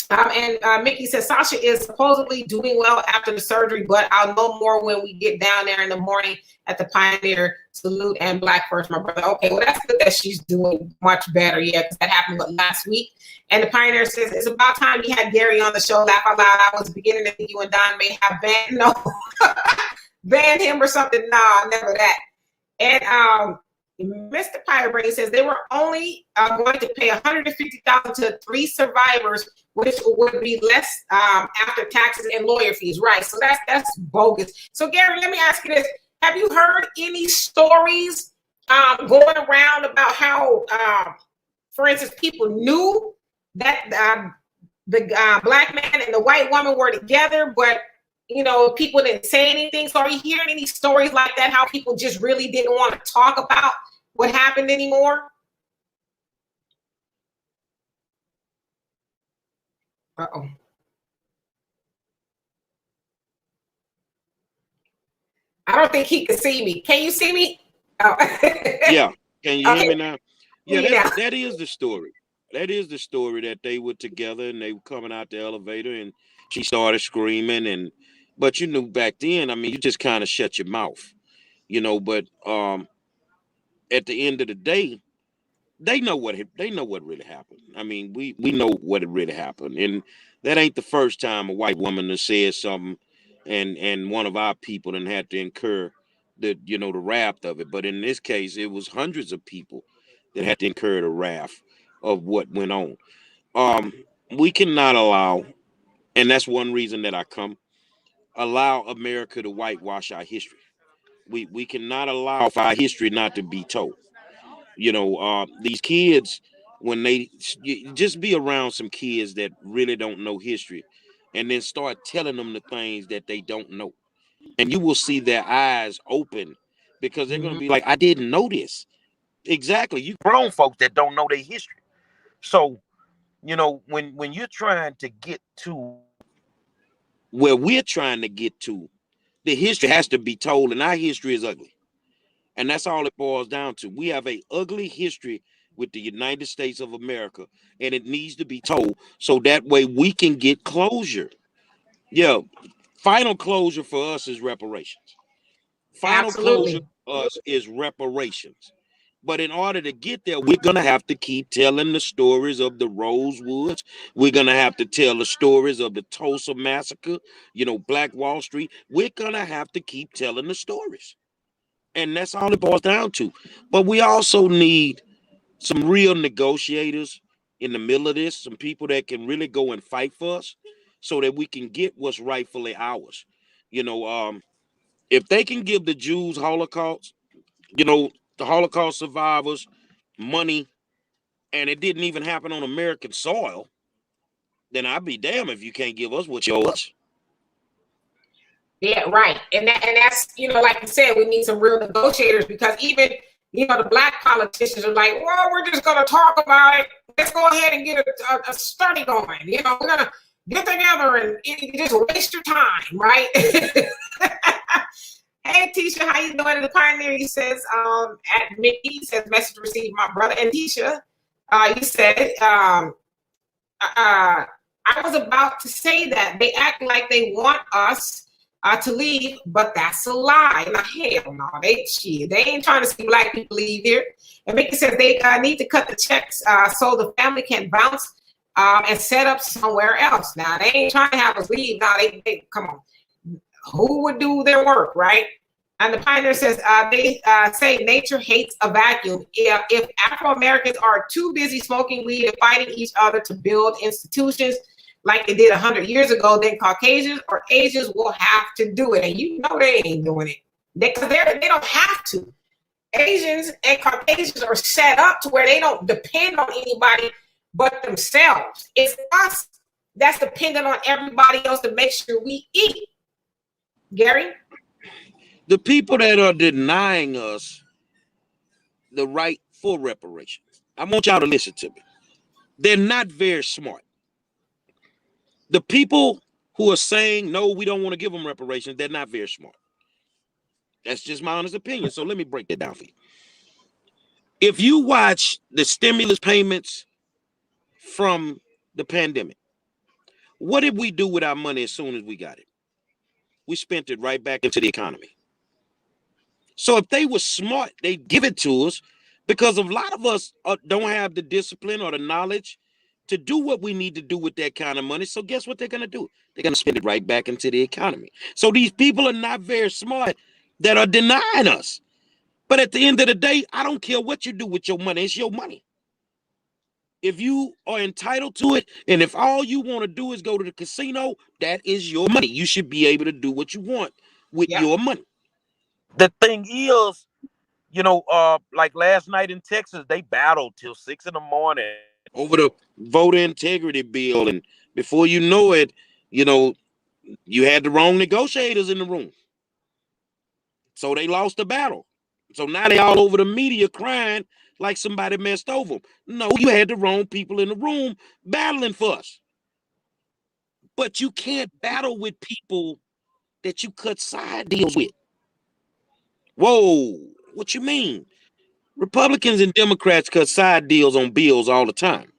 And Mickey says Sasha is supposedly doing well after the surgery, but I'll know more when we get down there in the morning at the Pioneer. Salute and Black First, my brother. Okay, well, that's good that she's doing much better. Yeah, because that happened last week. And the Pioneer says it's about time we had Gary on the show. Laugh out loud. I was beginning to think you and Don may have banned him or something. Nah, never that. And Mr. Pyrebrain says they were only going to pay $150,000 to 3 survivors, which would be less after taxes and lawyer fees. Right. So that's bogus. So Gary, let me ask you this. Have you heard any stories going around about how, for instance, people knew that the black man and the white woman were together, but people didn't say anything? So are you hearing any stories like that, how people just really didn't want to talk about what happened anymore? Uh-oh. I don't think he can see me. Can you see me? Oh. Yeah. Can you hear me now? Yeah, that is the story. That is the story, that they were together and they were coming out the elevator and she started screaming. But you knew back then, I mean, you just kind of shut your mouth, but at the end of the day, they know what really happened. I mean, we know what really happened. And that ain't the first time a white woman has said something and one of our people and had to incur the wrath of it. But in this case, it was hundreds of people that had to incur the wrath of what went on. We cannot allow, and that's one reason that I allow America to whitewash our history. We cannot allow for our history not to be told. These kids, when you just be around some kids that really don't know history and then start telling them the things that they don't know. And you will see their eyes open because they're going to be like, I didn't know this. Exactly. You grown folks that don't know their history. So, when you're trying to get to where we're trying to get to, the history has to be told, and our history is ugly. And that's all it boils down to. We have a ugly history with the United States of America, and it needs to be told so that way we can get closure. Yeah, final closure for us is reparations. Final closure for us is reparations. But in order to get there, we're going to have to keep telling the stories of the Rosewoods. We're going to have to tell the stories of the Tulsa Massacre, Black Wall Street. We're going to have to keep telling the stories. And that's all it boils down to. But we also need some real negotiators in the middle of this, some people that can really go and fight for us so that we can get what's rightfully ours. If they can give the Jews Holocaust, the Holocaust survivors money, and it didn't even happen on American soil, then I'd be damned if you can't give us what you owe us. Yeah, right. And that's, like you said, we need some real negotiators, because even, the black politicians are like, well, we're just going to talk about it. Let's go ahead and get a study going. We're going to get together and you just waste your time, right? Hey, Tisha, how you doing? The Pioneer, he says, at Mickey, says, message received, my brother. And Tisha, you said, I was about to say that they act like they want us to leave, but that's a lie. Now, hell no, they ain't trying to see black people leave here. And Mickey says they need to cut the checks so the family can bounce and set up somewhere else. Now, they ain't trying to have us leave. Now, they come on. Who would do their work, right? And the Pioneer says they say nature hates a vacuum. If Afro-Americans are too busy smoking weed and fighting each other to build institutions like they did 100 years ago, then Caucasians or Asians will have to do it. And they ain't doing it. They don't have to. Asians and Caucasians are set up to where they don't depend on anybody but themselves. It's us that's dependent on everybody else to make sure we eat. Gary? The people that are denying us the right for reparations, I want y'all to listen to me. They're not very smart. The people who are saying, no, we don't want to give them reparations, they're not very smart. That's just my honest opinion. So let me break that down for you. If you watch the stimulus payments from the pandemic, What did we do with our money as soon as we got it? We spent it right back into the economy. So if they were smart, they'd give it to us, because a lot of us don't have the discipline or the knowledge to do what we need to do with that kind of money. So guess what they're going to do? They're going to spend it right back into the economy. So these people are not very smart that are denying us. But at the end of the day, I don't care what you do with your money. It's your money. If you are entitled to it, and if all you want to do is go to the casino, that is your money. You should be able to do what you want with your money. The thing is, like last night in Texas, they battled till 6 a.m. over the voter integrity bill. And before you know it, you had the wrong negotiators in the room. So they lost the battle. So now they all over the media crying like somebody messed over them. No, you had the wrong people in the room battling for us. But you can't battle with people that you cut side deals with. Whoa, what you mean? Republicans and Democrats cut side deals on bills all the time.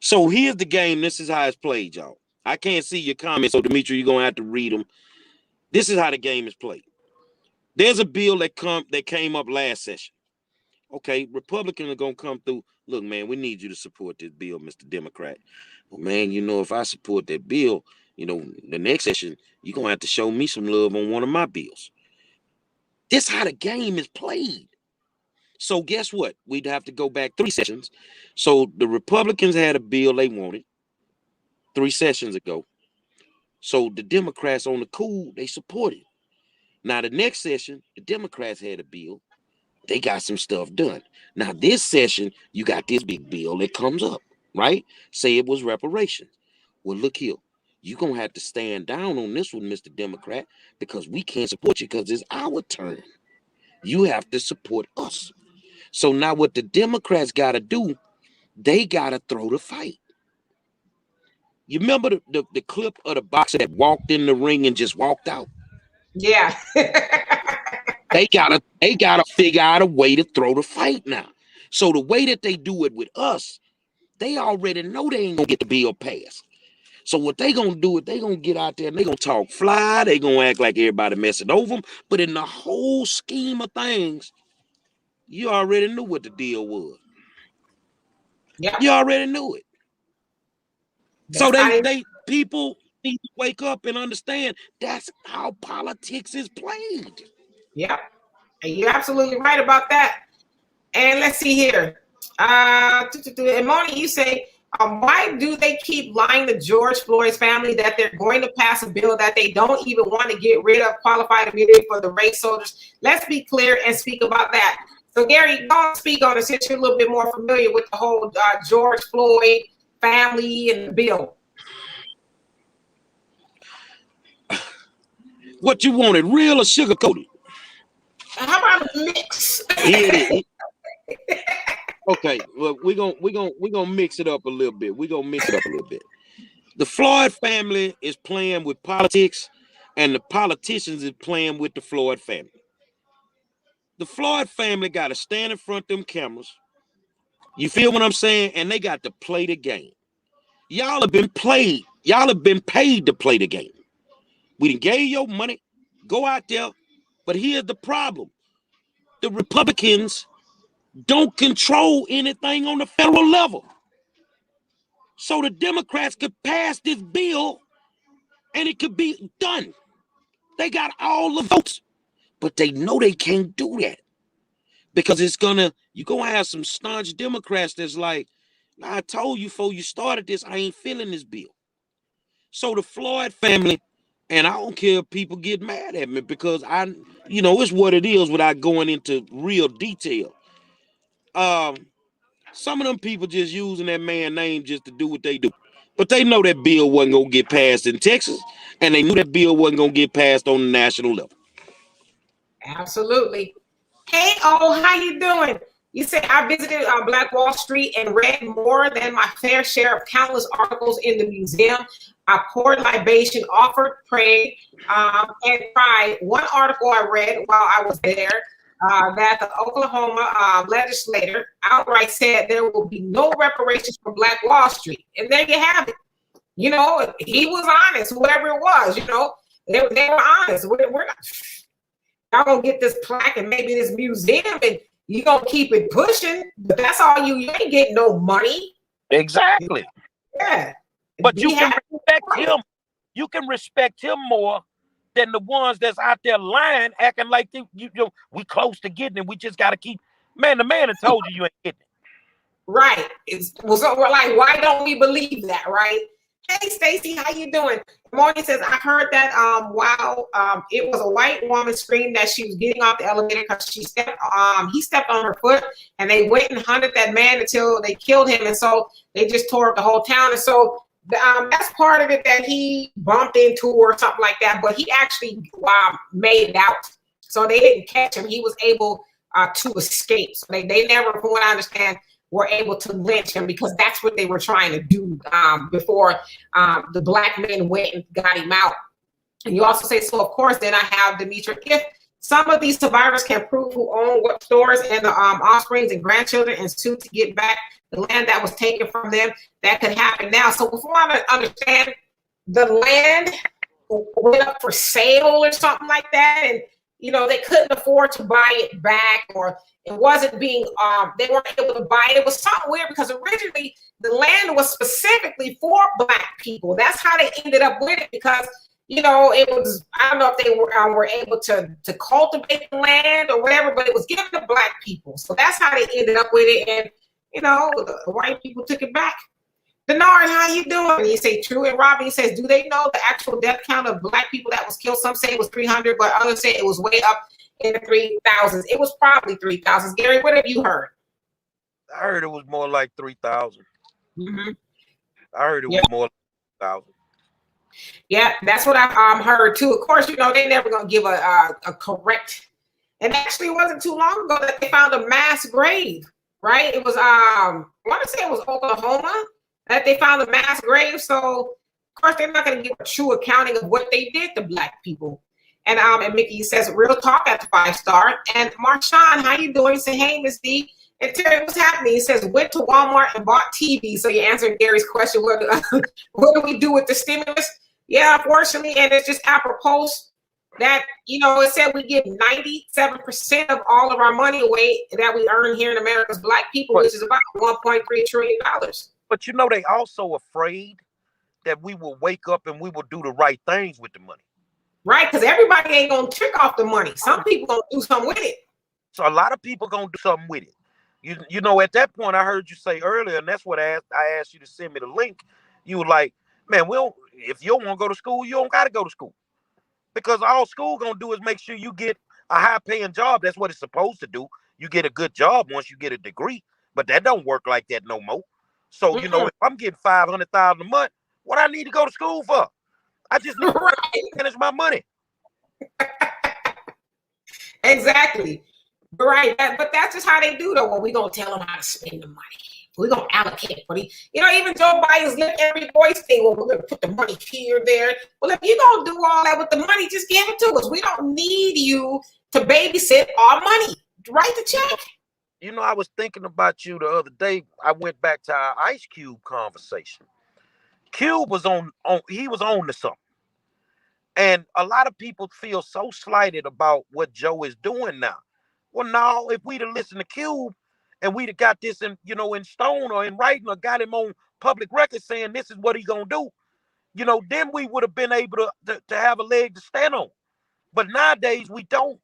So here's the game. This is how it's played, y'all. I can't see your comments, so Dimitri, you're gonna have to read them. This is how the game is played. There's a bill that came up last session. Okay, Republicans are gonna come through. Look, man, we need you to support this bill, Mr. Democrat. Well, man, if I support that bill, the next session, you're gonna have to show me some love on one of my bills. This is how the game is played. So guess what? We'd have to go back 3 sessions. So the Republicans had a bill they wanted 3 sessions ago. So the Democrats on the cool, they supported. Now the next session, the Democrats had a bill. They got some stuff done. Now this session, you got this big bill that comes up, right? Say it was reparations. Well, look here. You're going to have to stand down on this one, Mr. Democrat, because we can't support you because it's our turn. You have to support us. So now what the Democrats got to do, they got to throw the fight. You remember the clip of the boxer that walked in the ring and just walked out? Yeah. They gotta figure out a way to throw the fight now. So the way that they do it with us, they already know they ain't gonna get the bill passed. So what they gonna do is they gonna get out there and they gonna talk fly. They gonna act like everybody messing over them. But in the whole scheme of things, you already knew what the deal was. Yeah. You already knew it. So people need to wake up and understand that's how politics is played. Yeah, and you're absolutely right about that. And let's see here. And Moni, you say, why do they keep lying to George Floyd's family that they're going to pass a bill that they don't even want to get rid of qualified immunity for the race soldiers? Let's be clear and speak about that. So Gary, don't speak on it since you're a little bit more familiar with the whole George Floyd family and the bill. What you wanted, real or sugar coated? How about a mix? Okay, well, we're gonna mix it up a little bit. The Floyd family is playing with politics, and the politicians is playing with the Floyd family. The Floyd family got to stand in front of them cameras. You feel what I'm saying? And they got to play the game. Y'all have been played. Y'all have been paid to play the game. We didn't gave your money. Go out there. But here's the problem. The Republicans don't control anything on the federal level. So the Democrats could pass this bill and it could be done. They got all the votes. But they know they can't do that. Because you're gonna have some staunch Democrats that's like, I told you before you started this, I ain't feeling this bill. So the Floyd family, and I don't care if people get mad at me because it's what it is without going into real detail. Some of them people just using that man's name just to do what they do. But they know that bill wasn't gonna get passed in Texas, and they knew that bill wasn't gonna get passed on the national level. Absolutely. Hey, how you doing? You say I visited Black Wall Street and read more than my fair share of countless articles in the museum. I poured libation, offered, prayed, and cried. One article I read while I was there that the Oklahoma legislator outright said there will be no reparations for Black Wall Street. And there you have it. You know, he was honest, whoever it was, you know, they were honest. We're not, y'all gonna get this plaque and maybe this museum and you gonna keep it pushing, but that's all you ain't getting no money. Exactly. Yeah. But you can respect him. You can respect him more than the ones that's out there lying, acting like we close to getting it. We just gotta keep. Man, the man that told you ain't getting it. Right. So we're like, why don't we believe that, right? Hey, Stacy, how you doing? Morning says, I heard that it was a white woman screamed that she was getting off the elevator because he stepped on her foot, and they went and hunted that man until they killed him, and so they just tore up the whole town. And so that's part of it that he bumped into or something like that, but he actually made it out. So they didn't catch him. He was able to escape. So they never, from what I understand, were able to lynch him because that's what they were trying to do before the black men went and got him out. And you also say, so of course, then I have Demetra. If some of these survivors can prove who own what stores and the offsprings and grandchildren and sue to get back the land that was taken from them, that could happen now. So before I understand, the land went up for sale or something like that, and you know they couldn't afford to buy it back, or it wasn't being they weren't able to buy it. It was something weird because originally the land was specifically for black people. That's how they ended up with it, because you know it was, I don't know if they were able to cultivate the land or whatever, but it was given to black people. So that's how they ended up with it, and you know the white people took it back. Bernard, how you doing? You say true. And Robin says, do they know the actual death count of black people that was killed? Some say it was 300, but others say it was way up in the 3,000s. It was probably 3,000. Gary, what have you heard? I heard it was more like 3,000. Mm-hmm. I heard it was more like 3,000. Yeah, that's what I heard too. Of course, you know, they never going to give a correct. And actually, it wasn't too long ago that they found a mass grave, right? It was, I want to say it was Oklahoma, that they found a mass grave. So, of course, they're not going to give a true accounting of what they did to black people. And Mickey says, real talk at the 5-star. And Marshawn, how you doing? Say, hey, Miss D. And Terry, what's happening? He says, went to Walmart and bought TV. So you answered Gary's question, what do we do with the stimulus? Yeah, unfortunately, and it's just apropos that, you know, it said we give 97% of all of our money away that we earn here in America as black people, which is about $1.3 trillion. But you know, they also afraid that we will wake up and we will do the right things with the money. Right, because everybody ain't going to trick off the money. Some people going to do something with it. So a lot of people going to do something with it. You know, at that point, I heard you say earlier, and that's what I asked you to send me the link. You were like, man, if you don't want to go to school, you don't got to go to school. Because all school going to do is make sure you get a high-paying job. That's what it's supposed to do. You get a good job once you get a degree. But that don't work like that no more. So, you know, if I'm getting $500,000 a month, what I need to go to school for? I just need to manage my money. Exactly. Right. But that's just how they do, though. Well, we're going to tell them how to spend the money. We're going to allocate it for the, you know, even Joe Biden's let every voice thing, well, we're going to put the money here, there. Well, if you're going to do all that with the money, just give it to us. We don't need you to babysit our money. Write the check. You know, I was thinking about you the other day. I went back to our Ice Cube conversation. Cube was he was on to something. And a lot of people feel so slighted about what Joe is doing now. Well, now, if we'd have listened to Cube and we'd have got this in, you know, in stone or in writing or got him on public record saying this is what he's going to do, you know, then we would have been able to have a leg to stand on. But nowadays, we don't.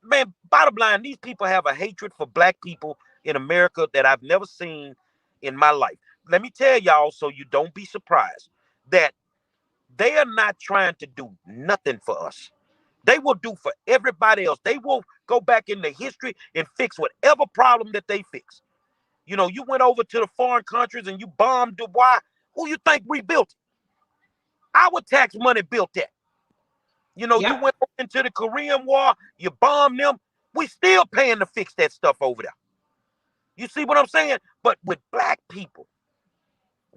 Man, bottom line, these people have a hatred for black people in America that I've never seen in my life. Let me tell y'all, so you don't be surprised, that they are not trying to do nothing for us. They will do for everybody else. They will go back into history and fix whatever problem that they fix. You know, you went over to the foreign countries and you bombed Dubai. Who you think rebuilt it? Our tax money built that. You know, You went into the Korean War, you bombed them. We still paying to fix that stuff over there. You see what I'm saying? But with black people,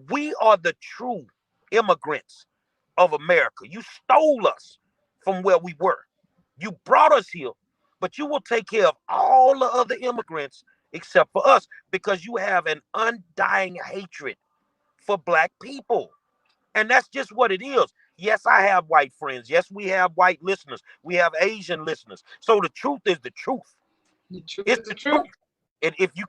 we are the true immigrants of America. You stole us from where we were. You brought us here, but you will take care of all the other immigrants except for us because you have an undying hatred for black people. And that's just what it is. Yes, I have white friends. Yes, we have white listeners. We have Asian listeners. So the truth is the truth. The truth It's is the the truth. truth. And if you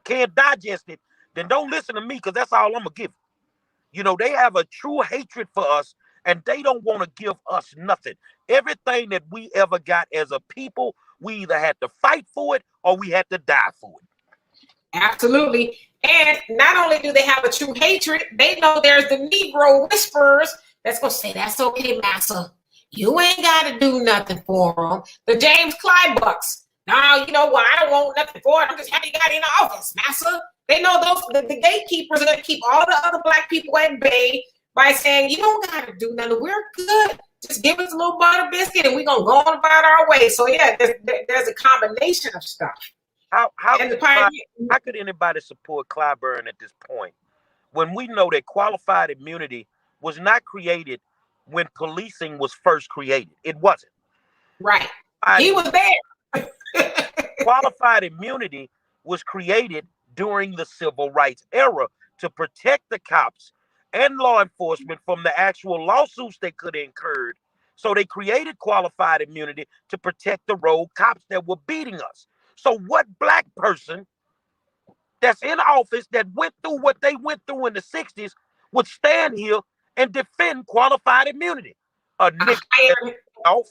can't digest it, then don't listen to me, because that's all I'm gonna give you. You know, they have a true hatred for us, and they don't want to give us nothing. Everything that we ever got as a people, we either had to fight for it or we had to die for it. Absolutely. And not only do they have a true hatred, they know there's the Negro whisperers that's going to say, that's okay, massa. You ain't got to do nothing for them. The James Clyde Bucks. Now, you know what? I don't want nothing for it. I'm just happy you got in the office, massa. They know the gatekeepers are going to keep all the other black people at bay by saying, you don't got to do nothing. We're good. Just give us a little butter biscuit and we're going to go on about our way. So, yeah, there's a combination of stuff. How could anybody support Clyburn at this point when we know that qualified immunity was not created when policing was first created? It wasn't. Right. He was there. Qualified immunity was created during the civil rights era to protect the cops and law enforcement from the actual lawsuits they could have incurred. So they created qualified immunity to protect the road cops that were beating us. So what black person that's in office that went through what they went through in the 60s would stand here and defend qualified immunity? A nigga off.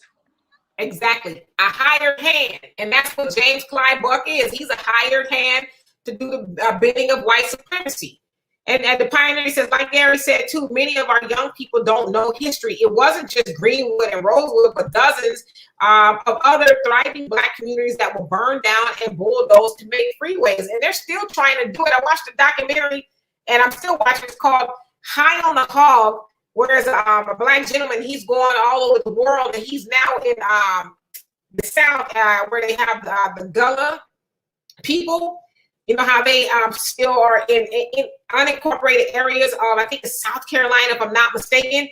Exactly. A hired hand. And that's what James Clyde Buck is. He's a hired hand to do the bidding of white supremacy. And the pioneer says, like Gary said too, many of our young people don't know history. It wasn't just Greenwood and Rosewood, but dozens of other thriving black communities that were burned down and bulldozed to make freeways. And they're still trying to do it. I watched a documentary, and I'm still watching. It's called High on the Hog, whereas a black gentleman, he's going all over the world, and he's now in the South where they have the Gullah people. You know how they still are in unincorporated areas of, I think it's South Carolina, if I'm not mistaken.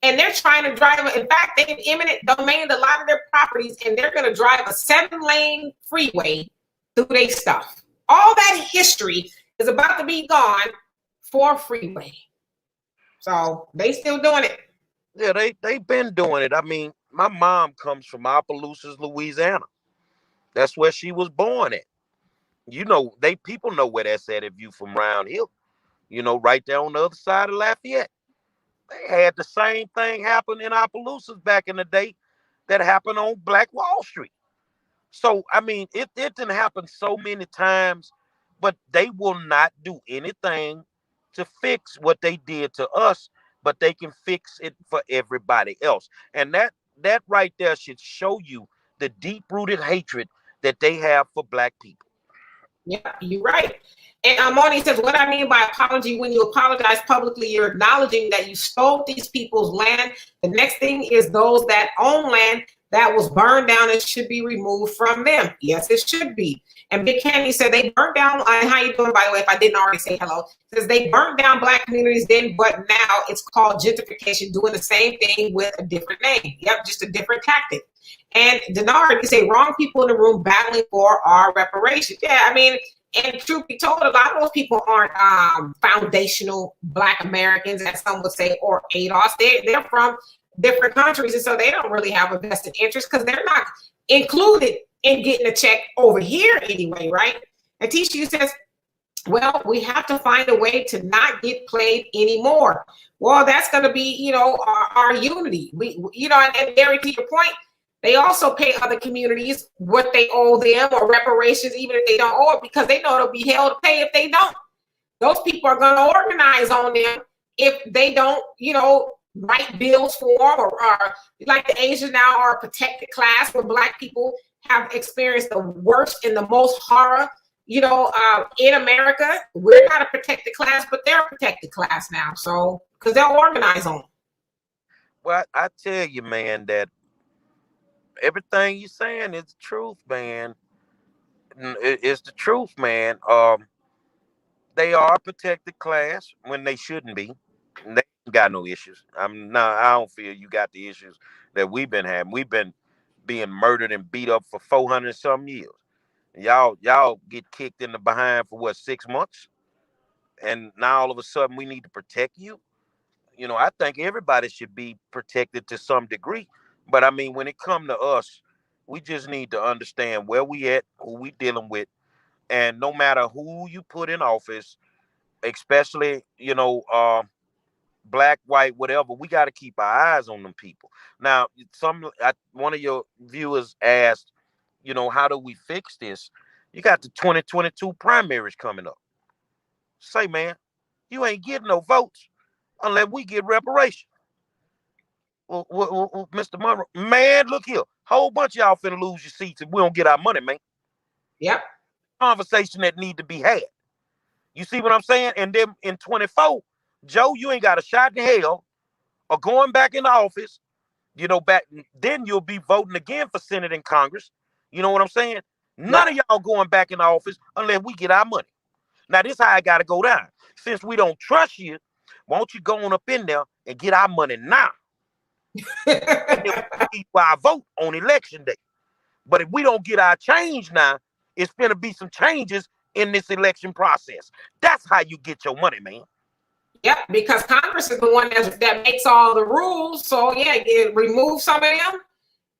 And they're trying to drive, in fact, they eminent domain a lot of their properties, and they're going to drive a 7-lane freeway through their stuff. All that history is about to be gone for a freeway. So they still doing it. Yeah, they've been doing it. I mean, my mom comes from Opelousas, Louisiana. That's where she was born at. You know, people know where that's at if you from around here. You know, right there on the other side of Lafayette. They had the same thing happen in Opelousas back in the day that happened on Black Wall Street. So, I mean, it didn't happen so many times, but they will not do anything to fix what they did to us, but they can fix it for everybody else. And that right there should show you the deep-rooted hatred that they have for black people. Yeah, you're right. And Amoni says, what I mean by apology, when you apologize publicly, you're acknowledging that you stole these people's land. The next thing is those that own land that was burned down and should be removed from them. Yes, it should be. And Big Candy said they burnt down, how you doing, by the way, if I didn't already say hello, says they burnt down black communities then, but now it's called gentrification, doing the same thing with a different name. Yep, just a different tactic. And Denard, you say wrong people in the room battling for our reparations. Yeah, I mean, and truth be told, a lot of those people aren't foundational Black Americans, as some would say, or ADOS. They're from different countries, and so they don't really have a vested interest because they're not included in getting a check over here anyway, right? And Tisha says, well, we have to find a way to not get played anymore. Well, that's going to be, you know, our unity. We you know, and Gary, to your point, they also pay other communities what they owe them or reparations, even if they don't owe it, because they know they'll be held to pay if they don't. Those people are going to organize on them if they don't, you know, write bills for them, or like the Asians now are a protected class where Black people have experienced the worst and the most horror, you know, in America. We're not a protected class, but they're a protected class now. So, because they'll organize on them. Well, I tell you, man, that everything you're saying is the truth, man. It's the truth, man. They are a protected class when they shouldn't be. They ain't got no issues. I don't feel you got the issues that we've been having. We've been being murdered and beat up for 400 some years. Y'all get kicked in the behind for what, 6 months? And now all of a sudden we need to protect you? You know, I think everybody should be protected to some degree. But I mean, when it comes to us, we just need to understand where we at, who we dealing with, and no matter who you put in office, especially, you know, black, white, whatever, we got to keep our eyes on them people. Now, one of your viewers asked, you know, how do we fix this? You got the 2022 primaries coming up. Say, man, you ain't getting no votes unless we get reparations. Well, Mr. Monroe, man, look here. Whole bunch of y'all finna lose your seats if we don't get our money, man. Yep. Conversation that need to be had. You see what I'm saying? And then in 24, Joe, you ain't got a shot in hell of going back in the office. You know, then you'll be voting again for Senate and Congress. You know what I'm saying? None of y'all going back in the office unless we get our money. Now, this is how I got to go down. Since we don't trust you, won't you go on up in there and get our money now? And then we our vote on election day. But if we don't get our change now, it's going to be some changes in this election process. That's how you get your money, man. Yep, because Congress is the one that makes all the rules. So yeah, remove some of them,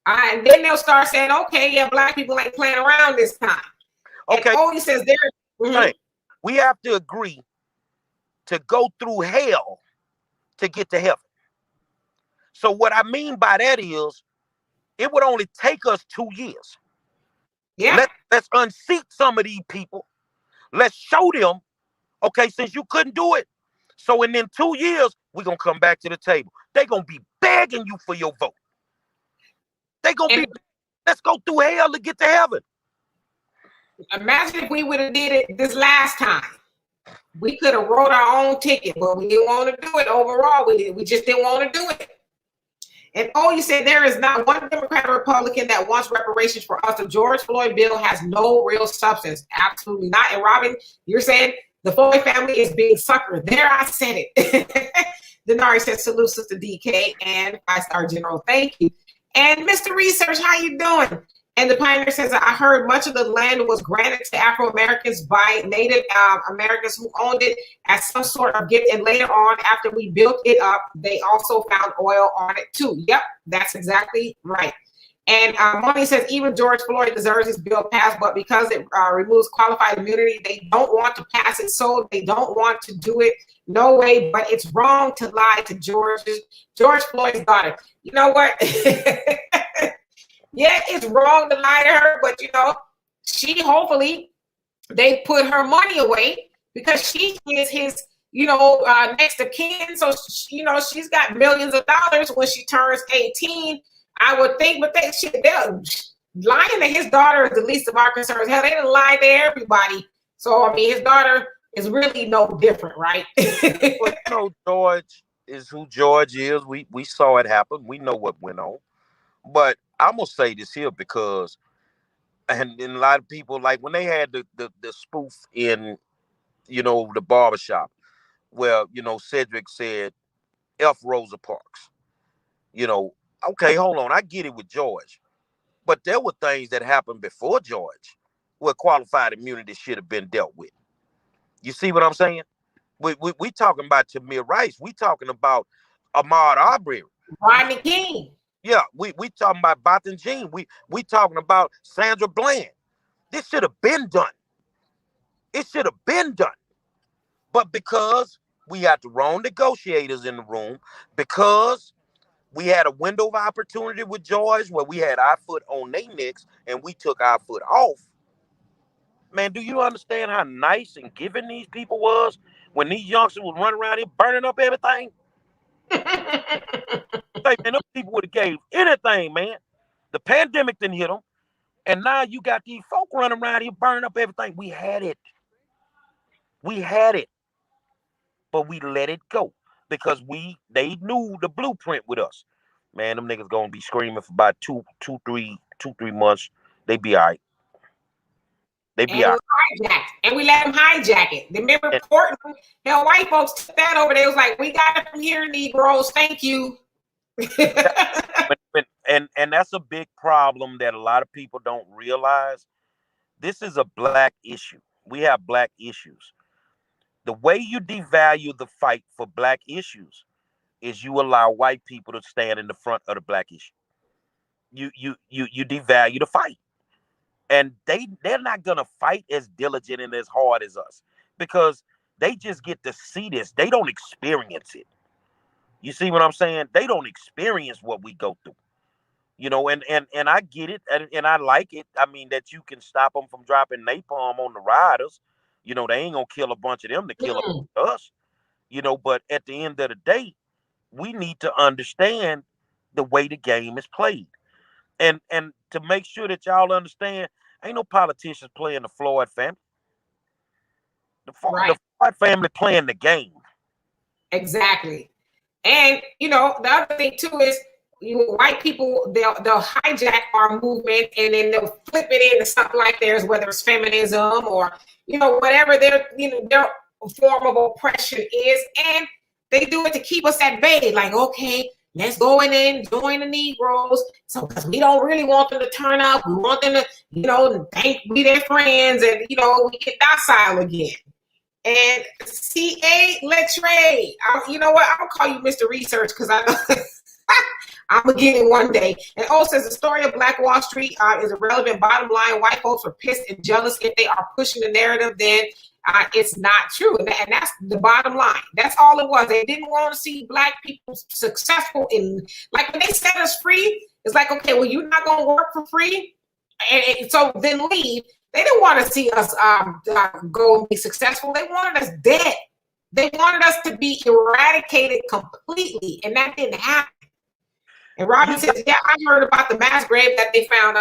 and then they'll start saying, "Okay, yeah, black people ain't playing around this time." Okay. And always says there. We have to agree to go through hell to get to heaven. So what I mean by that is, it would only take us 2 years. Yeah. Let's unseat some of these people. Let's show them, okay, since you couldn't do it. So in 2 years, we're going to come back to the table. They're going to be begging you for your vote. They're going to be, let's go through hell to get to heaven. Imagine if we would have did it this last time. We could have wrote our own ticket, but we didn't want to do it overall. We just didn't want to do it. And you said there is not one Democrat or Republican that wants reparations for us. The George Floyd bill has no real substance. Absolutely not. And Robin, you're saying the Floyd family is being suckered. There, I said it. Denari said, salute Sister DK and 5-star General. Thank you. And Mr. Research, how you doing? And the Pioneer says, I heard much of the land was granted to Afro-Americans by Native Americans who owned it as some sort of gift. And later on, after we built it up, they also found oil on it too. Yep, that's exactly right. And Money says, even George Floyd deserves his bill passed, but because it removes qualified immunity, they don't want to pass it. So they don't want to do it. No way, but it's wrong to lie to George Floyd's daughter. You know what? Yeah, it's wrong to lie to her, but you know, hopefully they put her money away because she is his, next of kin. So, she's got millions of dollars when she turns 18, I would think, but they're lying to his daughter is the least of our concerns. Hell, they didn't lie to everybody. So, I mean, his daughter is really no different, right? Well, George is who George is. We saw it happen. We know what went on. But I'm going to say this here because, and a lot of people, like when they had the spoof in, the barbershop where, Cedric said, F Rosa Parks. Okay, hold on. I get it with George. But there were things that happened before George where qualified immunity should have been dealt with. You see what I'm saying? We talking about Tamir Rice. We talking about Ahmaud Arbery. Rodney King. Yeah, we talking about Botham Jean. We talking about Sandra Bland. This should have been done. It should have been done. But because we had the wrong negotiators in the room, because we had a window of opportunity with George where we had our foot on their necks and we took our foot off. Man, do you understand how nice and giving these people was when these youngsters was running around here burning up everything? Say, man, those people would have gave anything, man. The pandemic didn't hit them. And now you got these folk running around here burning up everything. We had it. But we let it go because they knew the blueprint with us. Man, them niggas gonna be screaming for about two, 3 months. They be all right. They be all right. And we let them hijack it. Remember Portland? Hell, white folks took that over. They was like, we got it from here, Negroes. Thank you. And that's a big problem that a lot of people don't realize. This is a black issue. We have black issues. The way you devalue the fight for black issues is you allow white people to stand in the front of the black issue. You devalue the fight. And they're not gonna fight as diligent and as hard as us because they just get to see this. They don't experience it. You see what I'm saying? They don't experience what we go through. You know, and I get it, and I like it. I mean, that you can stop them from dropping napalm on the riders. You know, they ain't gonna kill a bunch of them to kill us. You know, but at the end of the day, we need to understand the way the game is played. And to make sure that y'all understand, ain't no politicians playing the Floyd family. The Floyd family playing the game. Exactly. And, you know, the other thing, too, is white people, they'll hijack our movement and then they'll flip it into something like theirs, whether it's feminism or, you know, whatever their form of oppression is. And they do it to keep us at bay. Like, okay, let's go in and join the Negroes. So, because we don't really want them to turn up. We want them to, you know, think we their friends and, you know, we get docile again. And C.A. Letray, you know what? I'm going to call you Mr. Research because I know I'm going to get it one day. And says the story of Black Wall Street is irrelevant. Bottom line, white folks are pissed and jealous. If they are pushing the narrative, then it's not true. And that's the bottom line. That's all it was. They didn't want to see black people successful in, like when they set us free, it's like, okay, well, you're not going to work for free. And so then leave. They didn't want to see us go and be successful. They wanted us dead. They wanted us to be eradicated completely, and that didn't happen. And Robin says, yeah, I heard about the mass grave that they found,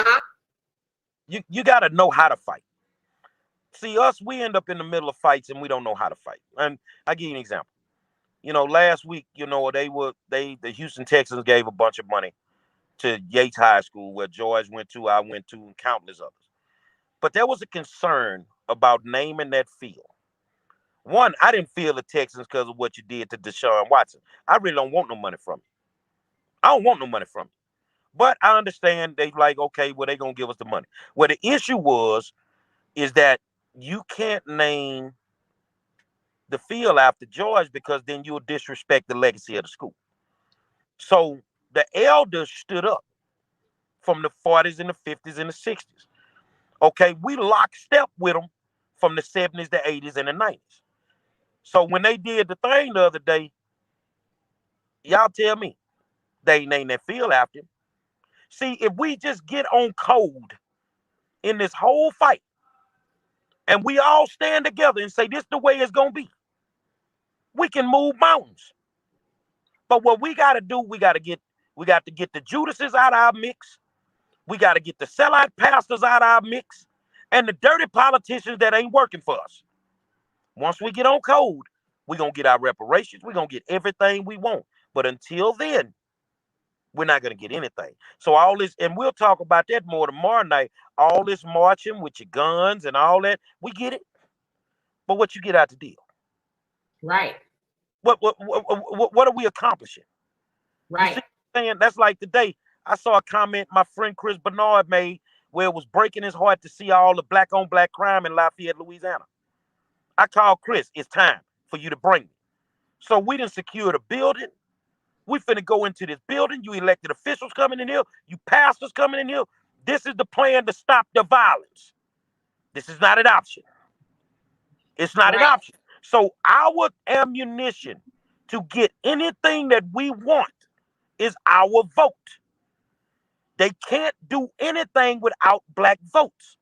You got to know how to fight. See, us, we end up in the middle of fights, and we don't know how to fight. And I'll give you an example. You know, last week, you know, the Houston Texans gave a bunch of money to Yates High School, where George went to, I went to, and countless others. But there was a concern about naming that field. One, I didn't feel the Texans because of what you did to Deshaun Watson. I really don't want no money from you. I don't want no money from you. But I understand they like, okay, well, they're going to give us the money. Well, the issue is that you can't name the field after George because then you'll disrespect the legacy of the school. So the elders stood up from the 40s and the 50s and the 60s. Okay, we lockstep with them from the 70s, the 80s, and the 90s. So when they did the thing the other day, y'all tell me they named that field after him. See, if we just get on code in this whole fight and we all stand together and say this is the way it's gonna be, we can move mountains. But what we gotta do, we got to get the Judases out of our mix. We got to get the sellout pastors out of our mix and the dirty politicians that ain't working for us. Once we get on code, we're going to get our reparations. We're going to get everything we want. But until then, we're not going to get anything. So all this, and we'll talk about that more tomorrow night, all this marching with your guns and all that, we get it. But what you get out the deal? Right. What are we accomplishing? Right. You see, that's like today. I saw a comment my friend Chris Bernard made where it was breaking his heart to see all the black on black crime in Lafayette, Louisiana. I called Chris, it's time for you to bring me. So we done secured a building. We finna go into this building. You elected officials coming in here. You pastors coming in here. This is the plan to stop the violence. This is not an option. It's not an option. So our ammunition to get anything that we want is our vote. They can't do anything without black votes.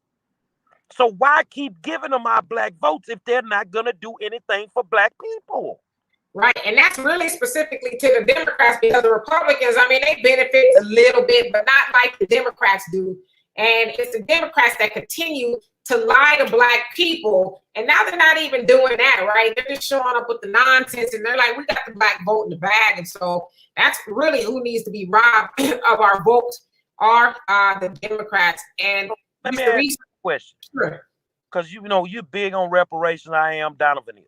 So why keep giving them our black votes if they're not going to do anything for black people? Right. And that's really specifically to the Democrats because the Republicans, I mean, they benefit a little bit, but not like the Democrats do. And it's the Democrats that continue to lie to black people. And now they're not even doing that, right? They're just showing up with the nonsense and they're like, we got the black vote in the bag. And so that's really who needs to be robbed of our votes are the Democrats. And let me ask you a question. Sure. Because you know you're big on reparations. I am. Donovan is.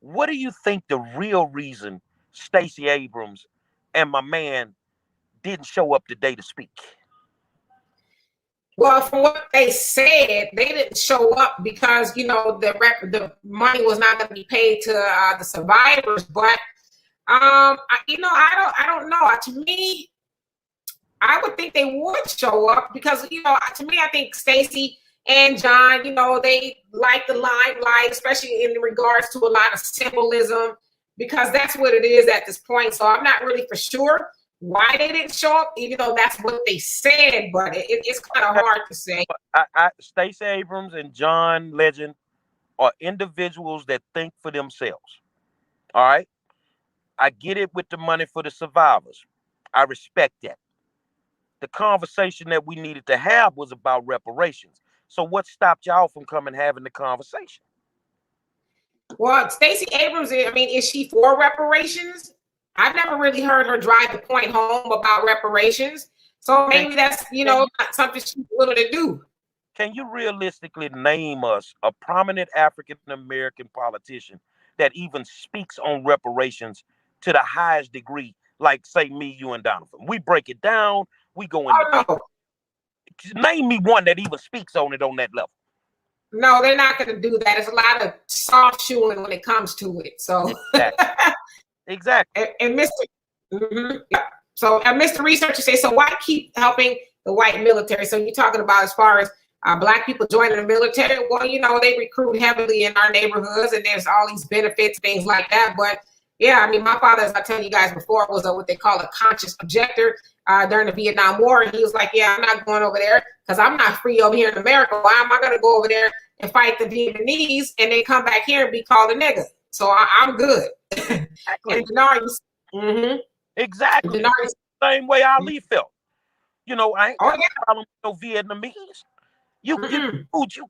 What do you think the real reason Stacey Abrams and my man didn't show up today to speak? Well, from what they said, they didn't show up because, you know, the money was not going to be paid to the survivors. But I don't know. To me, I would think they would show up because, to me, I think Stacey and John, they like the limelight, especially in regards to a lot of symbolism, because that's what it is at this point. So I'm not really for sure why they didn't show up, even though that's what they said, but it's kind of hard to say. Stacey Abrams and John Legend are individuals that think for themselves. All right? I get it with the money for the survivors. I respect that. The conversation that we needed to have was about reparations. So what stopped y'all from coming having the conversation? Well, Stacey Abrams, is she for reparations? I've never really heard her drive the point home about reparations. So maybe that's, not something she's willing to do. Can you realistically name us a prominent African-American politician that even speaks on reparations to the highest degree, like, say, me, you, and Donovan? We break it down. We go into Name me one that even speaks on it on that level. No, they're not going to do that. There's a lot of soft shoeing when it comes to it. So exactly. And Mr. Mm-hmm. So Mr. Researcher says, so why keep helping the white military? So you're talking about as far as Black people joining the military. Well, they recruit heavily in our neighborhoods, and there's all these benefits, things like that. But yeah, my father, as I told you guys before, was what they call a conscious objector during the Vietnam War. And he was like, yeah, I'm not going over there because I'm not free over here in America. Why am I going to go over there and fight the Vietnamese and then come back here and be called a nigga? So I'm good. Exactly. And Denari, exactly. Denari, same way Ali felt. I ain't got a problem with no Vietnamese. You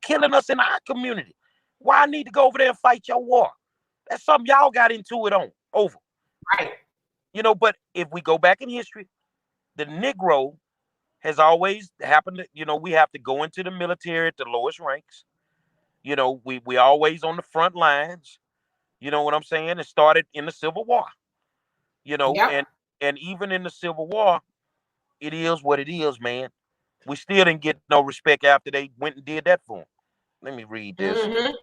killing us in our community. Why I need to go over there and fight your war? That's something y'all got into it over. Right. But if we go back in history, the Negro has always happened to, we have to go into the military at the lowest ranks. We always on the front lines. You know what I'm saying? It started in the Civil War. And even in the Civil War, it is what it is, man. We still didn't get no respect after they went and did that for them. Let me read this. Mm-hmm.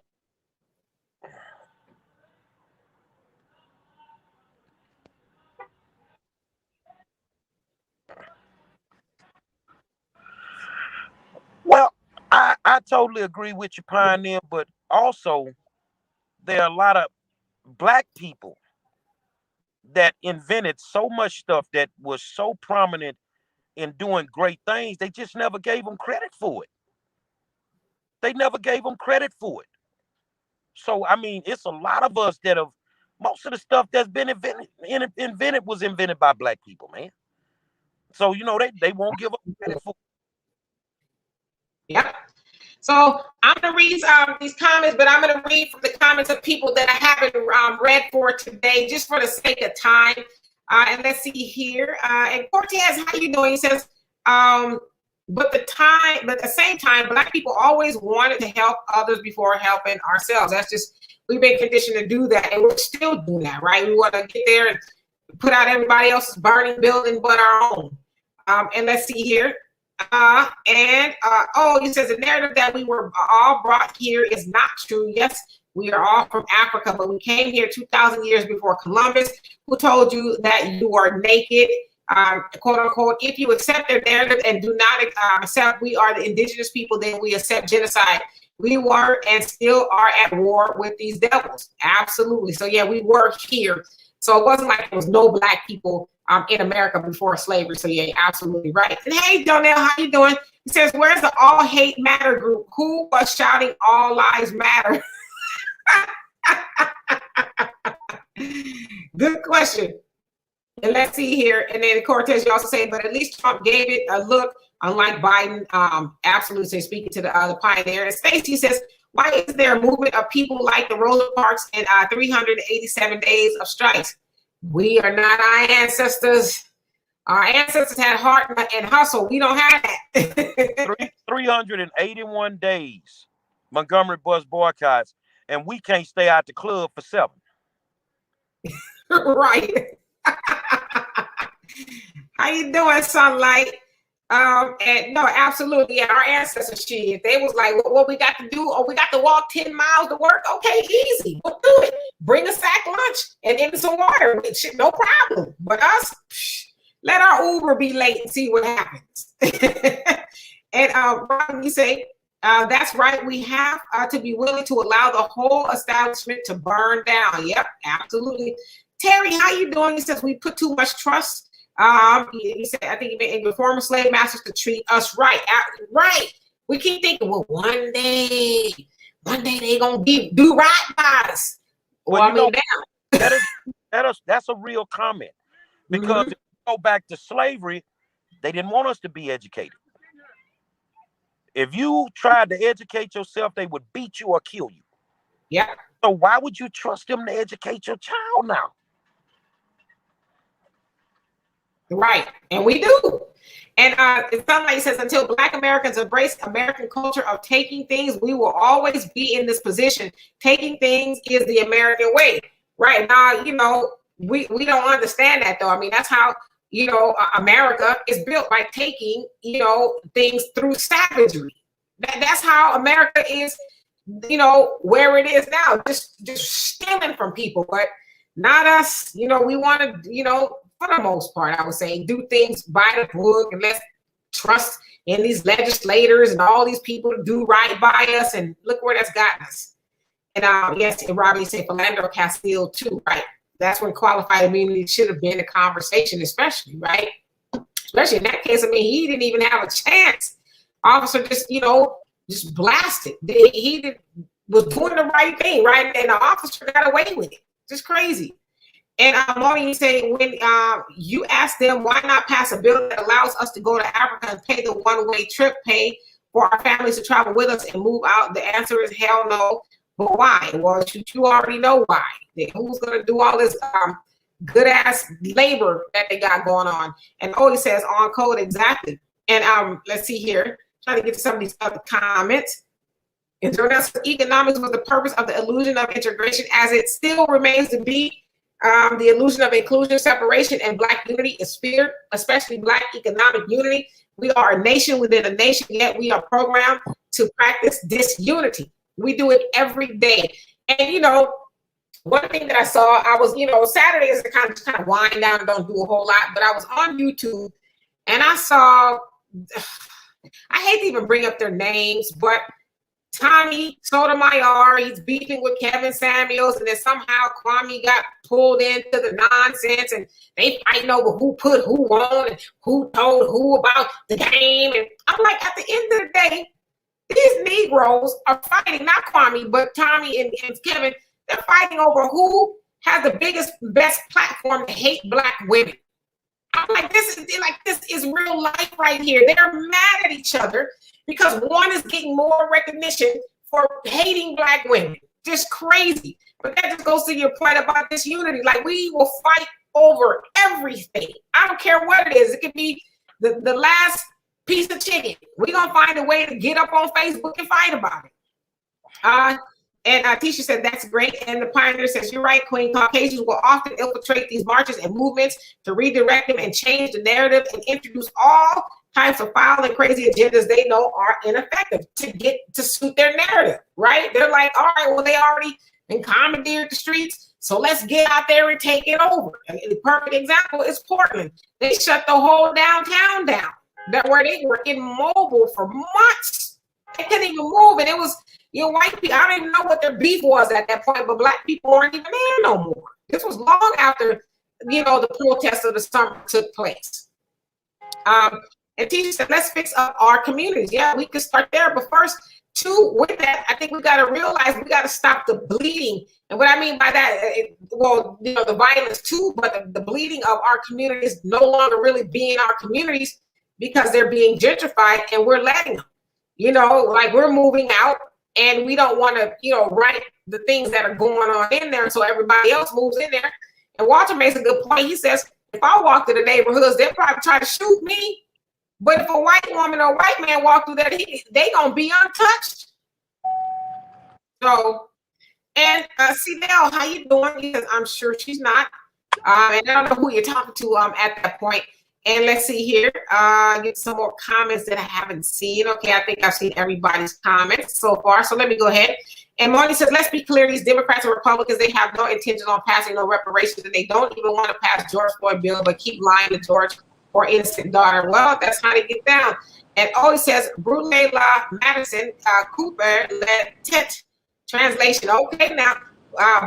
Well, I totally agree with you, Pioneer, but also there are a lot of Black people that invented so much stuff that was so prominent in doing great things. They just never gave them credit for it. They never gave them credit for it. So, it's a lot of us that have, most of the stuff that's been invented was invented by Black people, man. So, they won't give up credit for it. Yeah. So I'm going to read these comments, but I'm going to read from the comments of people that I haven't read for today, just for the sake of time. And let's see here. And Cortez, how you doing? He says, but at the same time, Black people always wanted to help others before helping ourselves. That's just, we've been conditioned to do that, and we're still doing that, right? We want to get there and put out everybody else's burning building but our own. And let's see here. He says the narrative that we were all brought here is not true. Yes, we are all from Africa, but we came here 2,000 years before Columbus, who told you that you are naked, quote unquote. If you accept their narrative and do not accept we are the indigenous people, then we accept genocide. We were and still are at war with these devils. Absolutely. So yeah, we were here. So it wasn't like there was no Black people in America before slavery. So yeah, you're absolutely right. And hey, Donnell, how you doing? He says, where's the All Hate Matter group? Who was shouting All Lives Matter? Good question. And let's see here. And then Cortez, you also say, but at least Trump gave it a look, unlike Biden. Absolutely. So speaking to the pioneer. And Stacey says, why is there a movement of people like the Rosa Parks and 387 days of strikes? We are not our ancestors. Our ancestors had heart and hustle. We don't have that. 381 days. Montgomery bus boycotts, and we can't stay out the club for 7. Right. How you doing, Sunlight? And no, absolutely. Yeah, our ancestors, they was like, what we got to do? Oh, we got to walk 10 miles to work. Okay, easy. We'll do it. bring a sack lunch and in some water. No problem. But us, let our Uber be late and see what happens. And Ron, you say, that's right. We have to be willing to allow the whole establishment to burn down. Yep, absolutely. Terry, how you doing? He says we put too much trust. He said, I think in the former slave masters to treat us right. Right. We keep thinking, well, one day they gonna do right by us. Well, you know, that's a real comment, because if you go back to slavery, they didn't want us to be educated. If you tried to educate yourself, they would beat you or kill you. Yeah. So why would you trust them to educate your child now? Right, and we do. And somebody says, until Black Americans embrace American culture of taking things, we will always be in this position. Taking things is the American way. Right now, you know, we don't understand that, though. I mean, that's how, you know, America is built, by taking, you know, things through savagery. That's how America is, you know, where it is now, just stealing from people, but not us. You know, we want to, you know, for the most part, I would say, do things by the book, and let's trust in these legislators and all these people to do right by us. And look where that's gotten us. And yes, and Robbie said Philando Castile too, right? That's when qualified immunity should have been a conversation, especially, right? Especially in that case, I mean, he didn't even have a chance. Officer just, you know, just blasted. He was doing the right thing, right? And the officer got away with it. Just crazy. And Maureen, you say, when you ask them why not pass a bill that allows us to go to Africa and pay the one-way trip, pay for our families to travel with us and move out, the answer is hell no. But why? Well, you already know why. Who's going to do all this good-ass labor that they got going on? And Oli says, on code, exactly. And let's see here. Trying to get to some of these other comments. And economics was the purpose of the illusion of integration, as it still remains to be. The illusion of inclusion, separation, and Black unity is feared, especially Black economic unity. We are a nation within a nation, yet we are programmed to practice disunity. We do it every day. And, you know, one thing that I saw, I was, you know, Saturdays are kind of wind down and don't do a whole lot, but I was on YouTube and I saw, I hate to even bring up their names, but Tommy Sotomayor, he's beefing with Kevin Samuels, and then somehow Kwame got pulled into the nonsense, and they fighting over who put who on and who told who about the game. And I'm like, at the end of the day, these Negroes are fighting, not Kwame, but Tommy and Kevin. They're fighting over who has the best platform to hate Black women. I'm like, this is real life right here. They're mad at each other because one is getting more recognition for hating Black women. Just crazy. But that just goes to your point about disunity. Like, we will fight over everything. I don't care what it is. It could be the last piece of chicken. We're going to find a way to get up on Facebook and fight about it. And Tisha said, that's great. And the Pioneer says, you're right, Queen. Caucasians will often infiltrate these marches and movements to redirect them and change the narrative and introduce all types of foul and crazy agendas they know are ineffective to suit their narrative, right? They're like, all right, well, they already been commandeered the streets, so let's get out there and take it over. And the perfect example is Portland. They shut the whole downtown down, where they were immobile for months. They couldn't even move, and it was, you know, white people. I don't even know what their beef was at that point, but Black people weren't even there no more. This was long after, you know, the protests of the summer took place. And teachers said, let's fix up our communities. Yeah, we could start there. But first, too, with that, I think we got to realize we got to stop the bleeding. And what I mean by that, well, you know, the violence too, but the bleeding of our communities no longer really being our communities because they're being gentrified and we're letting them. You know, like, we're moving out and we don't want to, you know, write the things that are going on in there so everybody else moves in there. And Walter makes a good point. He says, if I walk to the neighborhoods, they'll probably try to shoot me. But if a white woman or a white man walk through that, they gonna be untouched. So, and Cedell, how you doing? Because I'm sure she's not. And I don't know who you're talking to at that point. And let's see here, get some more comments that I haven't seen. Okay, I think I've seen everybody's comments so far. So let me go ahead. And Marty says, let's be clear, these Democrats and Republicans, they have no intention on passing no reparations, and they don't even want to pass George Floyd bill, but keep lying to George or innocent daughter. Well, that's how they get down. And he says, Brule La Madison Cooper led Tet translation. Okay, now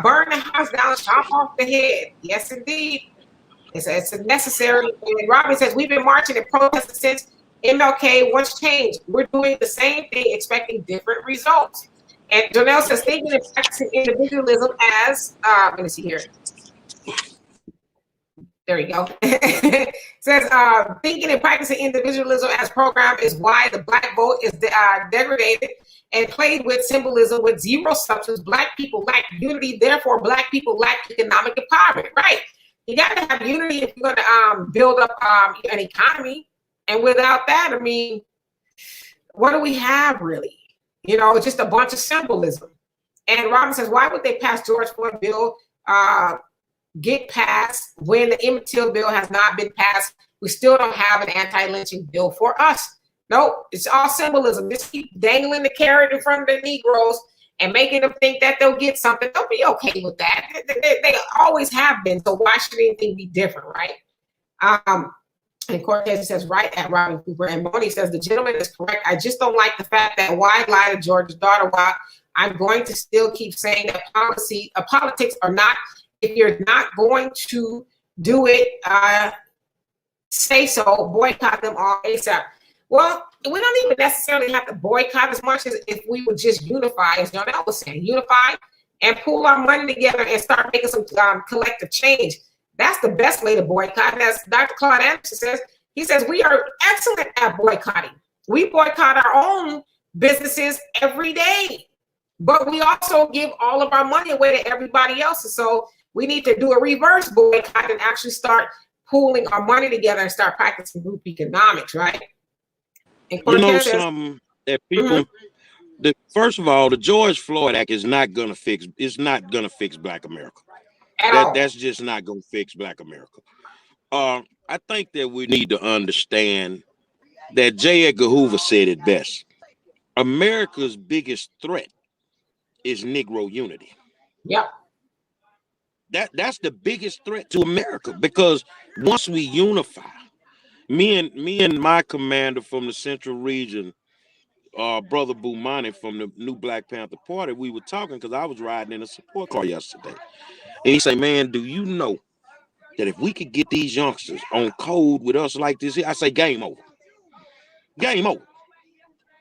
burn the house down, chop off the head. Yes, indeed. It's necessary. And Robin says, we've been marching and protesting since MLK. What's changed? We're doing the same thing, expecting different results. And Jonelle says, thinking and practicing individualism as, let me see here. There we go. Says, thinking and practicing individualism as program is why the black vote is degraded and played with symbolism with zero substance. Black people lack unity, therefore black people lack economic empowerment. Right. You got to have unity if you're going to build up an economy. And without that, I mean, what do we have really? You know, just a bunch of symbolism. And Robin says, why would they pass George Floyd bill, get passed when the Emmett Till bill has not been passed? We still don't have an anti-lynching bill for us. Nope, it's all symbolism. Just keep dangling the carrot in front of the Negroes and making them think that they'll get something. They'll be okay with that. They always have been. So why should anything be different, right? And Cortez says, right at Robin Cooper. And Moni says, the gentleman is correct. I just don't like the fact that why lie to George's daughter while I'm going to still keep saying that politics are not, if you're not going to do it, say so, boycott them all ASAP. Well, we don't even necessarily have to boycott as much as if we would just unify, as Jonelle was saying, unify and pool our money together and start making some collective change. That's the best way to boycott. And as Dr. Claude Anderson says, he says, we are excellent at boycotting. We boycott our own businesses every day, but we also give all of our money away to everybody else. So we need to do a reverse boycott and actually start pooling our money together and start practicing group economics, right? You know something that people, first of all, the George Floyd Act is not going to fix, it's not going to fix Black America. That's just not going to fix Black America. I think that we need to understand that J. Edgar Hoover said it best. America's biggest threat is Negro unity. Yep. That's the biggest threat to America, because once we unify, me and my commander from the Central Region, Brother Boumani from the New Black Panther Party, we were talking because I was riding in a support car yesterday. And he said, man, do you know that if we could get these youngsters on code with us like this, I say game over. Game over.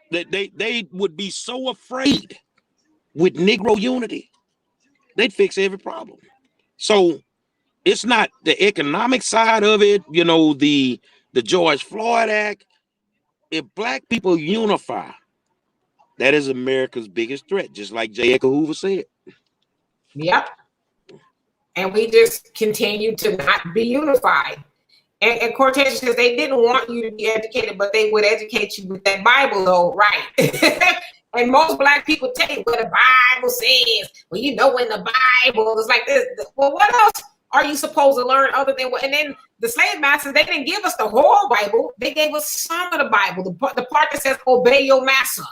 They would be so afraid with Negro unity, they'd fix every problem. So it's not the economic side of it, you know, the George Floyd Act. If Black people unify, that is America's biggest threat, just like J. Edgar Hoover said. Yep. And we just continue to not be unified. And Cortez says they didn't want you to be educated, but they would educate you with that Bible, though, right? And most Black people tell you what the Bible says. Well, you know, when the Bible is like this, well, what else are you supposed to learn other than what? And then the slave masters, they didn't give us the whole Bible. They gave us some of the Bible, the part that says obey your master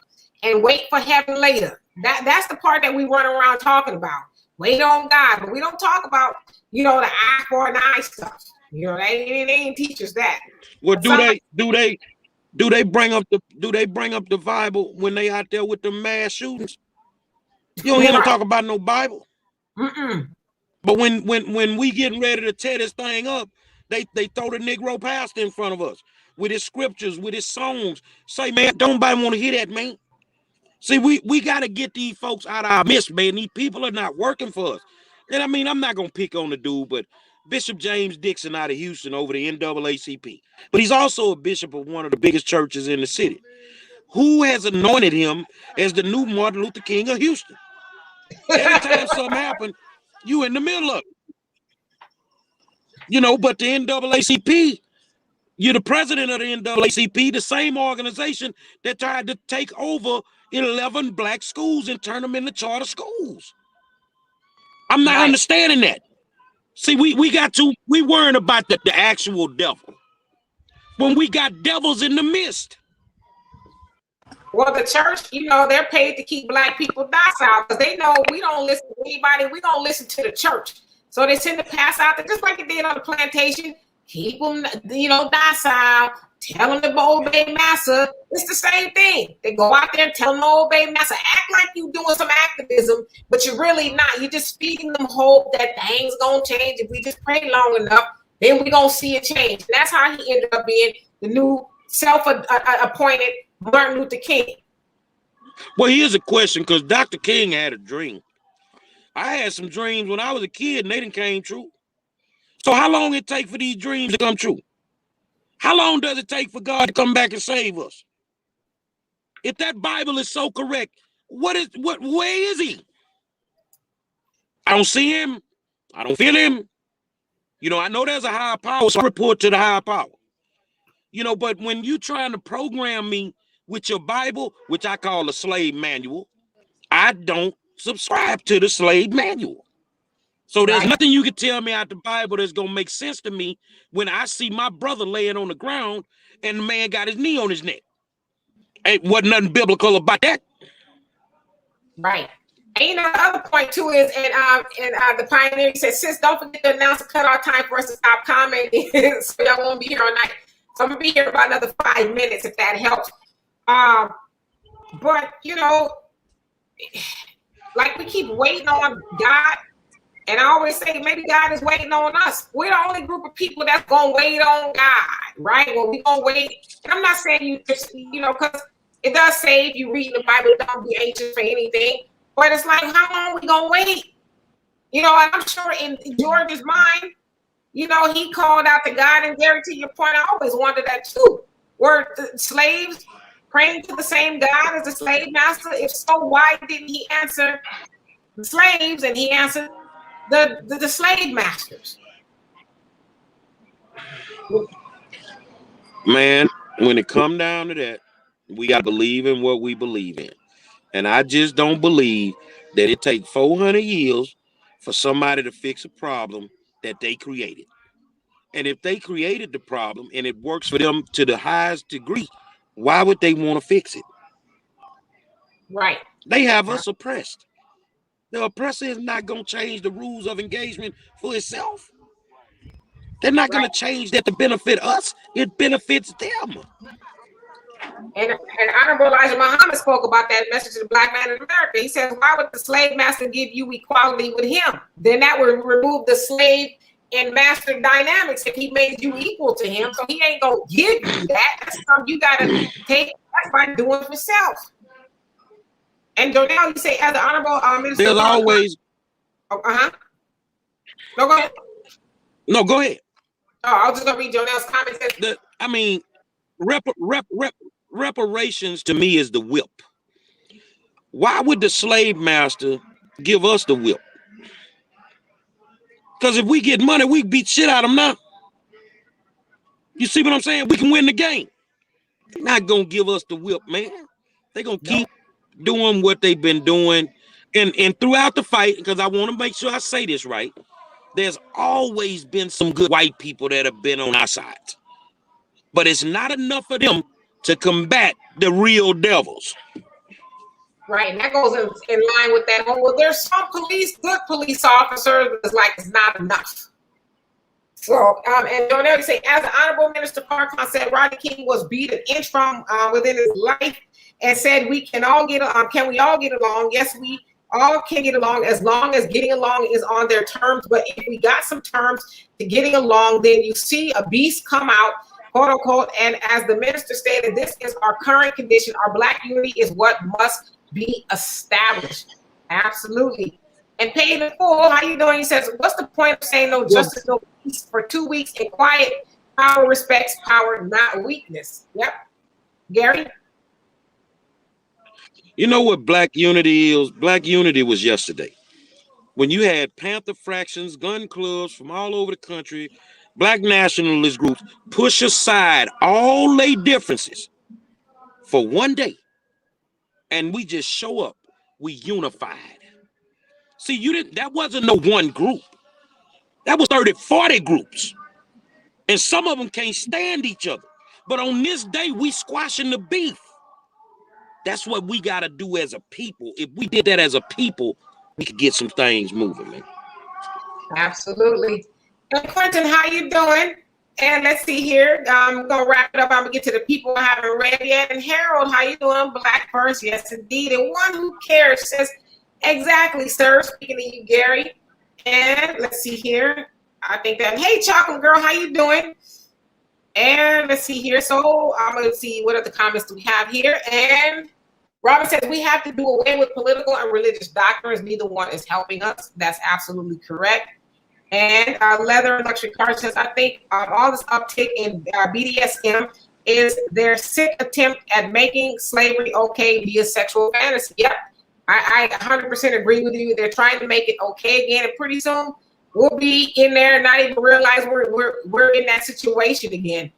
and wait for heaven later. That's the part that we run around talking about. Wait on God, but we don't talk about, you know, the eye for an eye stuff. You know, they ain't teach us that. Well, do they bring up the Bible when they out there with the mass shootings? You don't hear them talk about no Bible. But when we getting ready to tear this thing up, they throw the Negro pastor in front of us with his scriptures, with his songs. Say, man, don't nobody want to hear that, man. See, we got to get these folks out of our midst, man. These people are not working for us. And I mean, I'm not going to pick on the dude, but Bishop James Dixon out of Houston over the NAACP. But he's also a bishop of one of the biggest churches in the city. Who has anointed him as the new Martin Luther King of Houston? Every time something happens, you in the middle of it. You know, but the NAACP, you're the president of the NAACP, the same organization that tried to take over 11 Black schools and turn them into charter schools. I'm not understanding that. See, we worrying about the actual devil. when we got devils in the midst? Well, the church, they're paid to keep black people docile because they know we don't listen to anybody. We don't listen to the church. So they send the pass out there, just like they did on the plantation. Keep them, docile. Tell them to obey massa. It's the same thing. They go out there and tell them to obey massa. Act like you doing some activism, but you're really not. You're just feeding them hope that things gonna change. If we just pray long enough, then we gonna see a change. And that's how he ended up being the new self-appointed Martin Luther King. Well, here's a question, because Dr. King had a dream. I had some dreams when I was a kid, and they didn't came true. So how long it take for these dreams to come true? How long does it take for God to come back and save us? If that Bible is so correct, where is he? I don't see him. I don't feel him. I know there's a higher power, so I report to the higher power. But when you trying to program me with your Bible, which I call the slave manual, I don't subscribe to the slave manual. So there's nothing you can tell me out the Bible that's going to make sense to me when I see my brother laying on the ground and the man got his knee on his neck. Ain't wasn't nothing biblical about that. Right. And the other point too is, and the pioneer said, sis, don't forget to announce the cutoff time for us to stop commenting, so y'all won't be here all night. So I'm gonna be here about another 5 minutes if that helps. But like we keep waiting on God, and I always say maybe God is waiting on us. We're the only group of people that's gonna wait on God, right? Well, we gonna wait. And I'm not saying you just, because it does say if you read the Bible, don't be anxious for anything. But it's like, how long are we gonna wait? And I'm sure in George's mind, he called out to God, and Gary, to your point, I always wondered that too. Were the slaves praying to the same God as the slave master? If so, why didn't he answer the slaves and he answered the slave masters? Man, when it come down to that, we got to believe in what we believe in. And I just don't believe that it takes 400 years for somebody to fix a problem that they created. And if they created the problem and it works for them to the highest degree, why would they want to fix it? Right. They have us oppressed. The oppressor is not going to change the rules of engagement for itself. They're not going to change that to benefit us. It benefits them. And Honorable Elijah Muhammad spoke about that message to the black man in America. He says, why would the slave master give you equality with him? Then that would remove the slave and master dynamics if he made you equal to him. So he ain't going to give you that. That's something you got to take. That's by doing it yourself. And Jonelle, you say, as the Honorable Minister. There's always. No, go ahead. No, go ahead. Oh, I was just going to read Jonelle's comments. Reparations to me is the whip. Why would the slave master give us the whip? Because if we get money, we beat shit out of them now. You see what I'm saying? We can win the game. They're not going to give us the whip, man. They're going to keep doing what they've been doing. And throughout the fight, because I want to make sure I say this right, there's always been some good white people that have been on our side. But it's not enough of them to combat the real devils. Right, and that goes in line with that. Well, there's some good police officers, but it's not enough. So, and Jonelle, you say, as the Honorable Minister Farrakhan said, Rodney King was beat an inch from within his life, and said, can we all get along? Yes, we all can get along as long as getting along is on their terms. But if we got some terms to getting along, then you see a beast come out, quote unquote. And as the minister stated, this is our current condition. Our black unity is what must be established. Absolutely. And paid in full, how you doing? He says, what's the point of saying no justice, no peace for 2 weeks in quiet? Power respects power, not weakness. Yep. Gary? You know what black unity is? Black unity was yesterday. When you had Panther fractions, gun clubs from all over the country, black nationalist groups push aside all their differences for one day. And we just show up. We unified. See, that wasn't no one group. That was 30, 40 groups. And some of them can't stand each other. But on this day, we squashing the beef. That's what we got to do as a people. If we did that as a people, we could get some things moving, man. Absolutely. And Quentin, how you doing? And let's see here. I'm gonna wrap it up. I'm gonna get to the people I haven't read yet. And Harold, how you doing? Black first, yes indeed. And One Who Cares says, exactly, sir. Speaking to you, Gary. And let's see here. I think that, hey, Chocolate Girl, how you doing? And let's see here. So I'm gonna see what other comments do we have here. And Robin says we have to do away with political and religious doctrines. Neither one is helping us. That's absolutely correct. And Leather and Luxury Car says, I think all this uptick in BDSM is their sick attempt at making slavery okay via sexual fantasy. Yep, I 100% agree with you. They're trying to make it okay again, and pretty soon we'll be in there and not even realize we're in that situation again.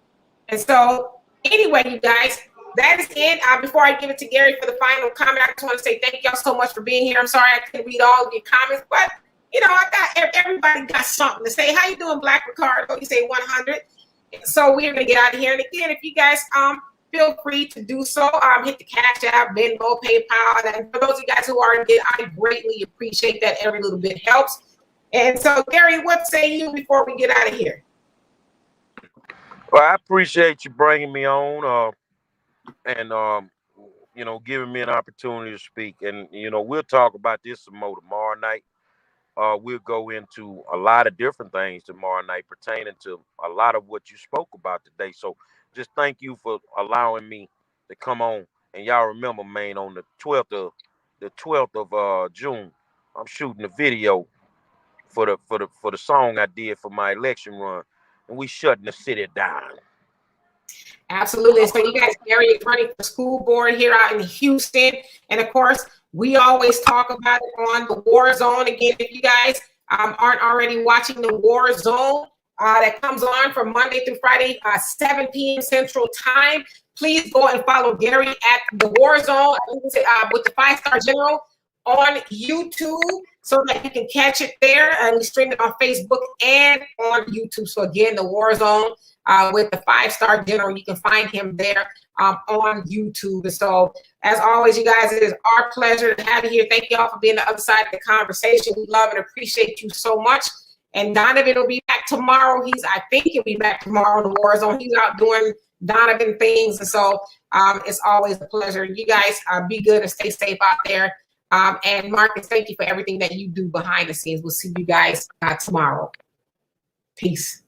And so, anyway, you guys, that is it. Before I give it to Gary for the final comment, I just want to say thank y'all so much for being here. I'm sorry I couldn't read all of your comments, but you know, everybody got something to say. How you doing, Black Ricardo? You say 100. So we're gonna get out of here. And again, if you guys feel free to do so, hit the Cash App, Venmo, PayPal. And for those of you guys who are, I greatly appreciate that. Every little bit helps. And so, Gary, what say you before we get out of here? Well, I appreciate you bringing me on, and you know, giving me an opportunity to speak. And you know, we'll talk about this some more tomorrow night. We'll go into a lot of different things tomorrow night pertaining to a lot of what you spoke about today. So just thank you for allowing me to come on. And y'all remember, man, on the 12th of June, I'm shooting a video for the song I did for my election run, and we shutting the city down. Absolutely. So you guys, Gary is running for school board here out in Houston. And of course, we always talk about it on the War Zone. Again, if you guys aren't already watching the War Zone, that comes on from Monday through Friday, 7 p.m. Central Time, please go and follow Gary at the War Zone with the 5-Star General on YouTube so that you can catch it there. And we stream it on Facebook and on YouTube. So again, the War Zone with the 5-Star General, you can find him there on YouTube. And so as always, you guys, it is our pleasure to have you here. Thank you all for being on the other side of the conversation. We love and appreciate you so much. And Donovan will be back tomorrow. I think he'll be back tomorrow in the War Zone. He's out doing Donovan things. And so it's always a pleasure. You guys be good and stay safe out there. And Marcus, thank you for everything that you do behind the scenes. We'll see you guys tomorrow. Peace.